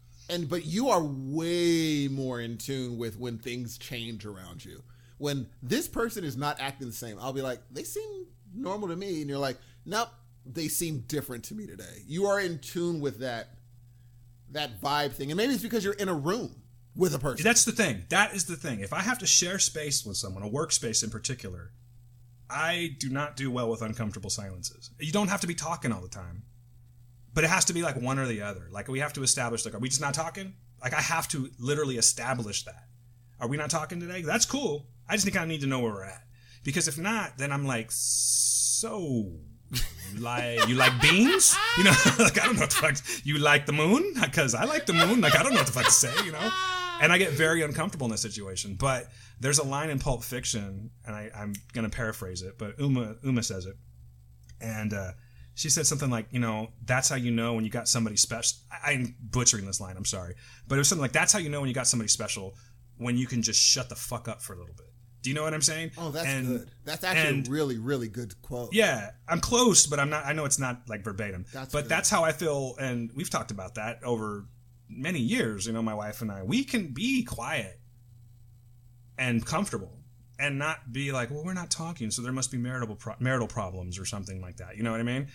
But you are way more in tune with when things change around you. When this person is not acting the same, I'll be like, they seem normal to me. And you're like, nope, they seem different to me today. You are in tune with that vibe thing. And maybe it's because you're in a room with a person. That's the thing. That is the thing. If I have to share space with someone, a workspace in particular, I do not do well with uncomfortable silences. You don't have to be talking all the time, but it has to be like one or the other. Like we have to establish, like, are we just not talking? Like I have to literally establish that. Are we not talking today? That's cool. I just kind of need to know where we're at. Because if not, then I'm like, so you like beans? You know, like I don't know what the fuck. You like the moon? Because I like the moon. Like I don't know what the fuck to say, you know? And I get very uncomfortable in this situation. But there's a line in Pulp Fiction, and I'm going to paraphrase it, but Uma says it. And she said something like, you know, that's how you know when you got somebody special. I'm butchering this line, I'm sorry. But it was something like, that's how you know when you got somebody special, when you can just shut the fuck up for a little bit. Do you know what I'm saying? Oh, that's good. That's actually a really, really good quote. Yeah, I'm close, but I'm not. I know it's not like verbatim. That's how I feel, and we've talked about that over many years. You know, my wife and I, we can be quiet and comfortable, and not be like, well, we're not talking, so there must be marital problems or something like that. You know what I mean?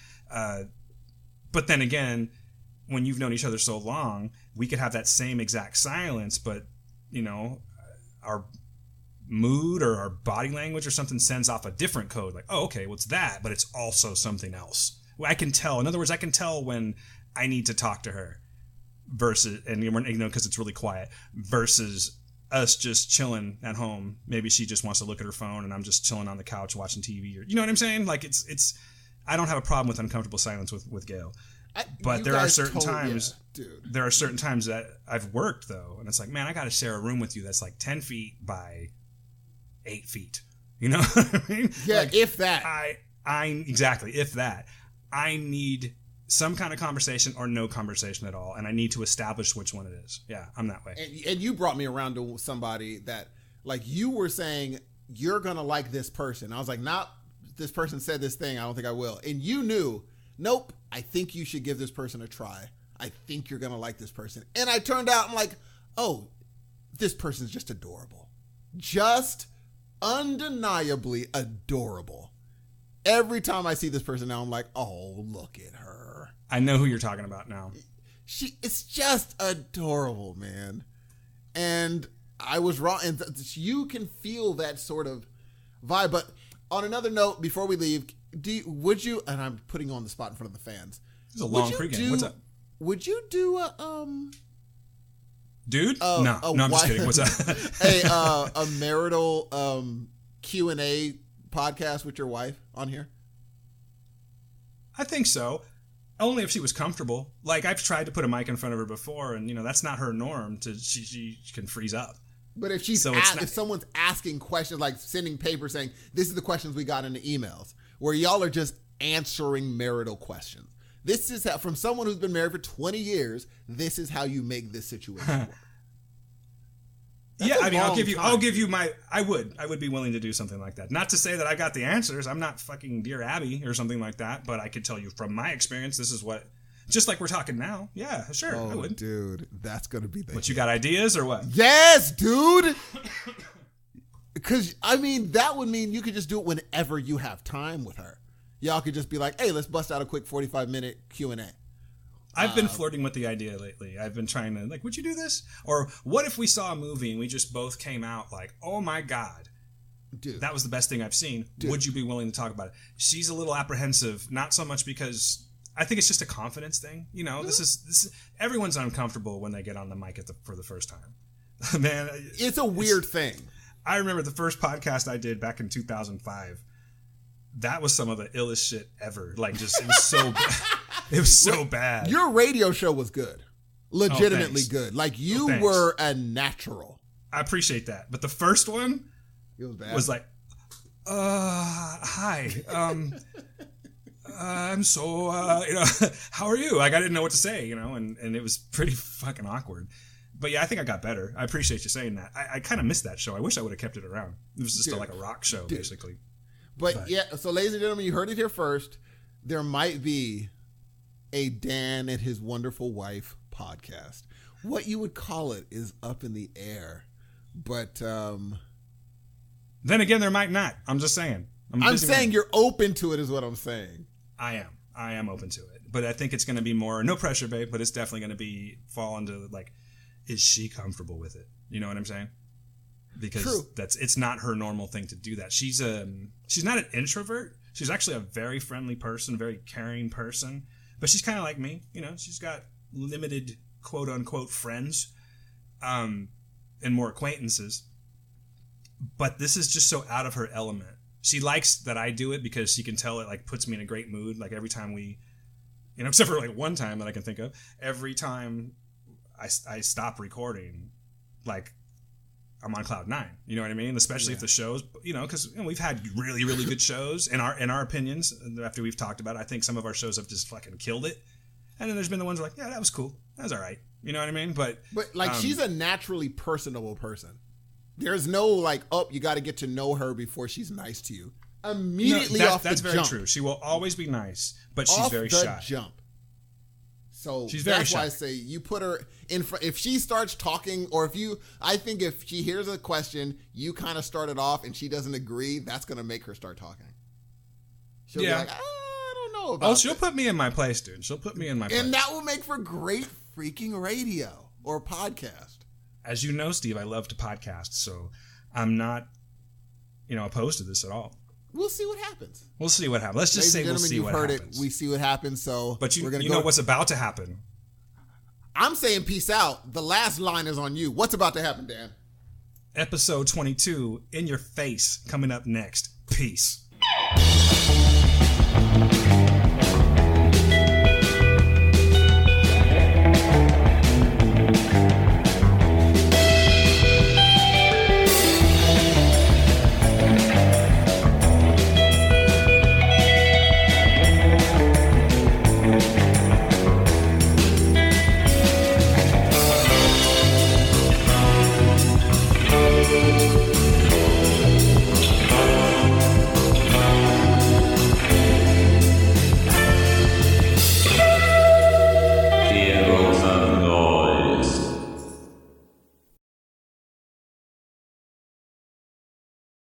But then again, when you've known each other so long, we could have that same exact silence, but you know, our mood or our body language or something sends off a different code. Like, oh, okay, well, it's that, but it's also something else. Well, I can tell. In other words, I can tell when I need to talk to her versus, and you know, because it's really quiet, versus us just chilling at home. Maybe she just wants to look at her phone and I'm just chilling on the couch watching TV, or you know what I'm saying? Like it's I don't have a problem with uncomfortable silence with Gail. But there are certain times, there are certain times that I've worked though, and it's like, man, I got to share a room with you that's like 10 feet by 8 feet. You know what I mean? Yeah, like, if that. Exactly, if that. I need some kind of conversation or no conversation at all, and I need to establish which one it is. Yeah, I'm that way. And you brought me around to somebody that, like, you were saying, you're going to like this person. I was like, not this person said this thing, I don't think I will. And you knew, nope, I think you should give this person a try. I think you're going to like this person. And I turned out, I'm like, oh, this person's just adorable. Just undeniably adorable. Every time I see this person now, I'm like, oh, look at her. I know who you're talking about now. It's just adorable, man. And I was wrong. And you can feel that sort of vibe. But on another note, before we leave, would you, and I'm putting you on the spot in front of the fans. This is a long pregame. What's up? Would you do a, dude? No, I'm just kidding. What's up? a marital Q&A podcast with your wife on here? I think so. Only if she was comfortable. Like, I've tried to put a mic in front of her before, and, you know, that's not her norm. She can freeze up. But if she's if someone's asking questions, like sending papers saying, this is the questions we got in the emails, where y'all are just answering marital questions. This is how, from someone who's been married for 20 years, this is how you make this situation work. Yeah, I mean, I would be willing to do something like that. Not to say that I got the answers. I'm not fucking Dear Abby or something like that, but I could tell you from my experience, this is what, just like we're talking now. Yeah, sure, I would. Dude, that's going to be the What, you got ideas or what? Yes, dude! Because, I mean, that would mean you could just do it whenever you have time with her. Y'all could just be like, hey, let's bust out a quick 45-minute Q&A. I've been flirting with the idea lately. I've been trying to, like, would you do this? Or what if we saw a movie and we just both came out like, oh my God, dude, that was the best thing I've seen. Dude. Would you be willing to talk about it? She's a little apprehensive, not so much because I think it's just a confidence thing. You know, this is everyone's uncomfortable when they get on the mic for the first time. Man, it's a weird thing. I remember the first podcast I did back in 2005. That was some of the illest shit ever. Like, just, it was so bad. It was so bad. Your radio show was good. Legitimately good. Like, you were a natural. I appreciate that. But the first one it was bad. Was like, hi. I'm so, you know, how are you? Like, I didn't know what to say, you know, and it was pretty fucking awkward. But yeah, I think I got better. I appreciate you saying that. I kind of missed that show. I wish I would have kept it around. It was just like a rock show, basically. But yeah, so ladies and gentlemen, you heard it here first. There might be a Dan and his wonderful wife podcast. What you would call it is up in the air. But then again, there might not. I'm just saying. I'm saying you're open to it is what I'm saying. I am open to it. But I think it's going to be more, no pressure, babe, but it's definitely going to be fall into like, is she comfortable with it? You know what I'm saying? Because it's not her normal thing to do that. She's not an introvert. She's actually a very friendly person, very caring person. But she's kind of like me. You know, she's got limited quote unquote friends, and more acquaintances. But this is just so out of her element. She likes that I do it because she can tell it like puts me in a great mood. Like every time we, you know, except for like one time that I can think of, every time I stop recording, like I'm on cloud 9. You know what I mean? Especially if the shows, you know, because we've had really, really good shows in our opinions. After we've talked about it, I think some of our shows have just fucking killed it. And then there's been the ones where like, yeah, that was cool. That was all right. You know what I mean? But like she's a naturally personable person. There's no like, oh, you got to get to know her before she's nice to you. Immediately off the jump. That's very true. She will always be nice, but she's very shy. Off the jump. So that's why I say you put her in front. If she starts talking, or I think if she hears a question, you kind of start it off and she doesn't agree, that's going to make her start talking. She'll be like, I don't know about she'll put me in my place, dude. She'll put me in my place. And that will make for great freaking radio or podcast. As you know, Steve, I love to podcast, so I'm not, opposed to this at all. We'll see what happens. Let's just say we'll see what happens. We see what happens. So, but you know what's about to happen. I'm saying peace out. The last line is on you. What's about to happen, Dan? Episode 22, In Your Face, coming up next. Peace.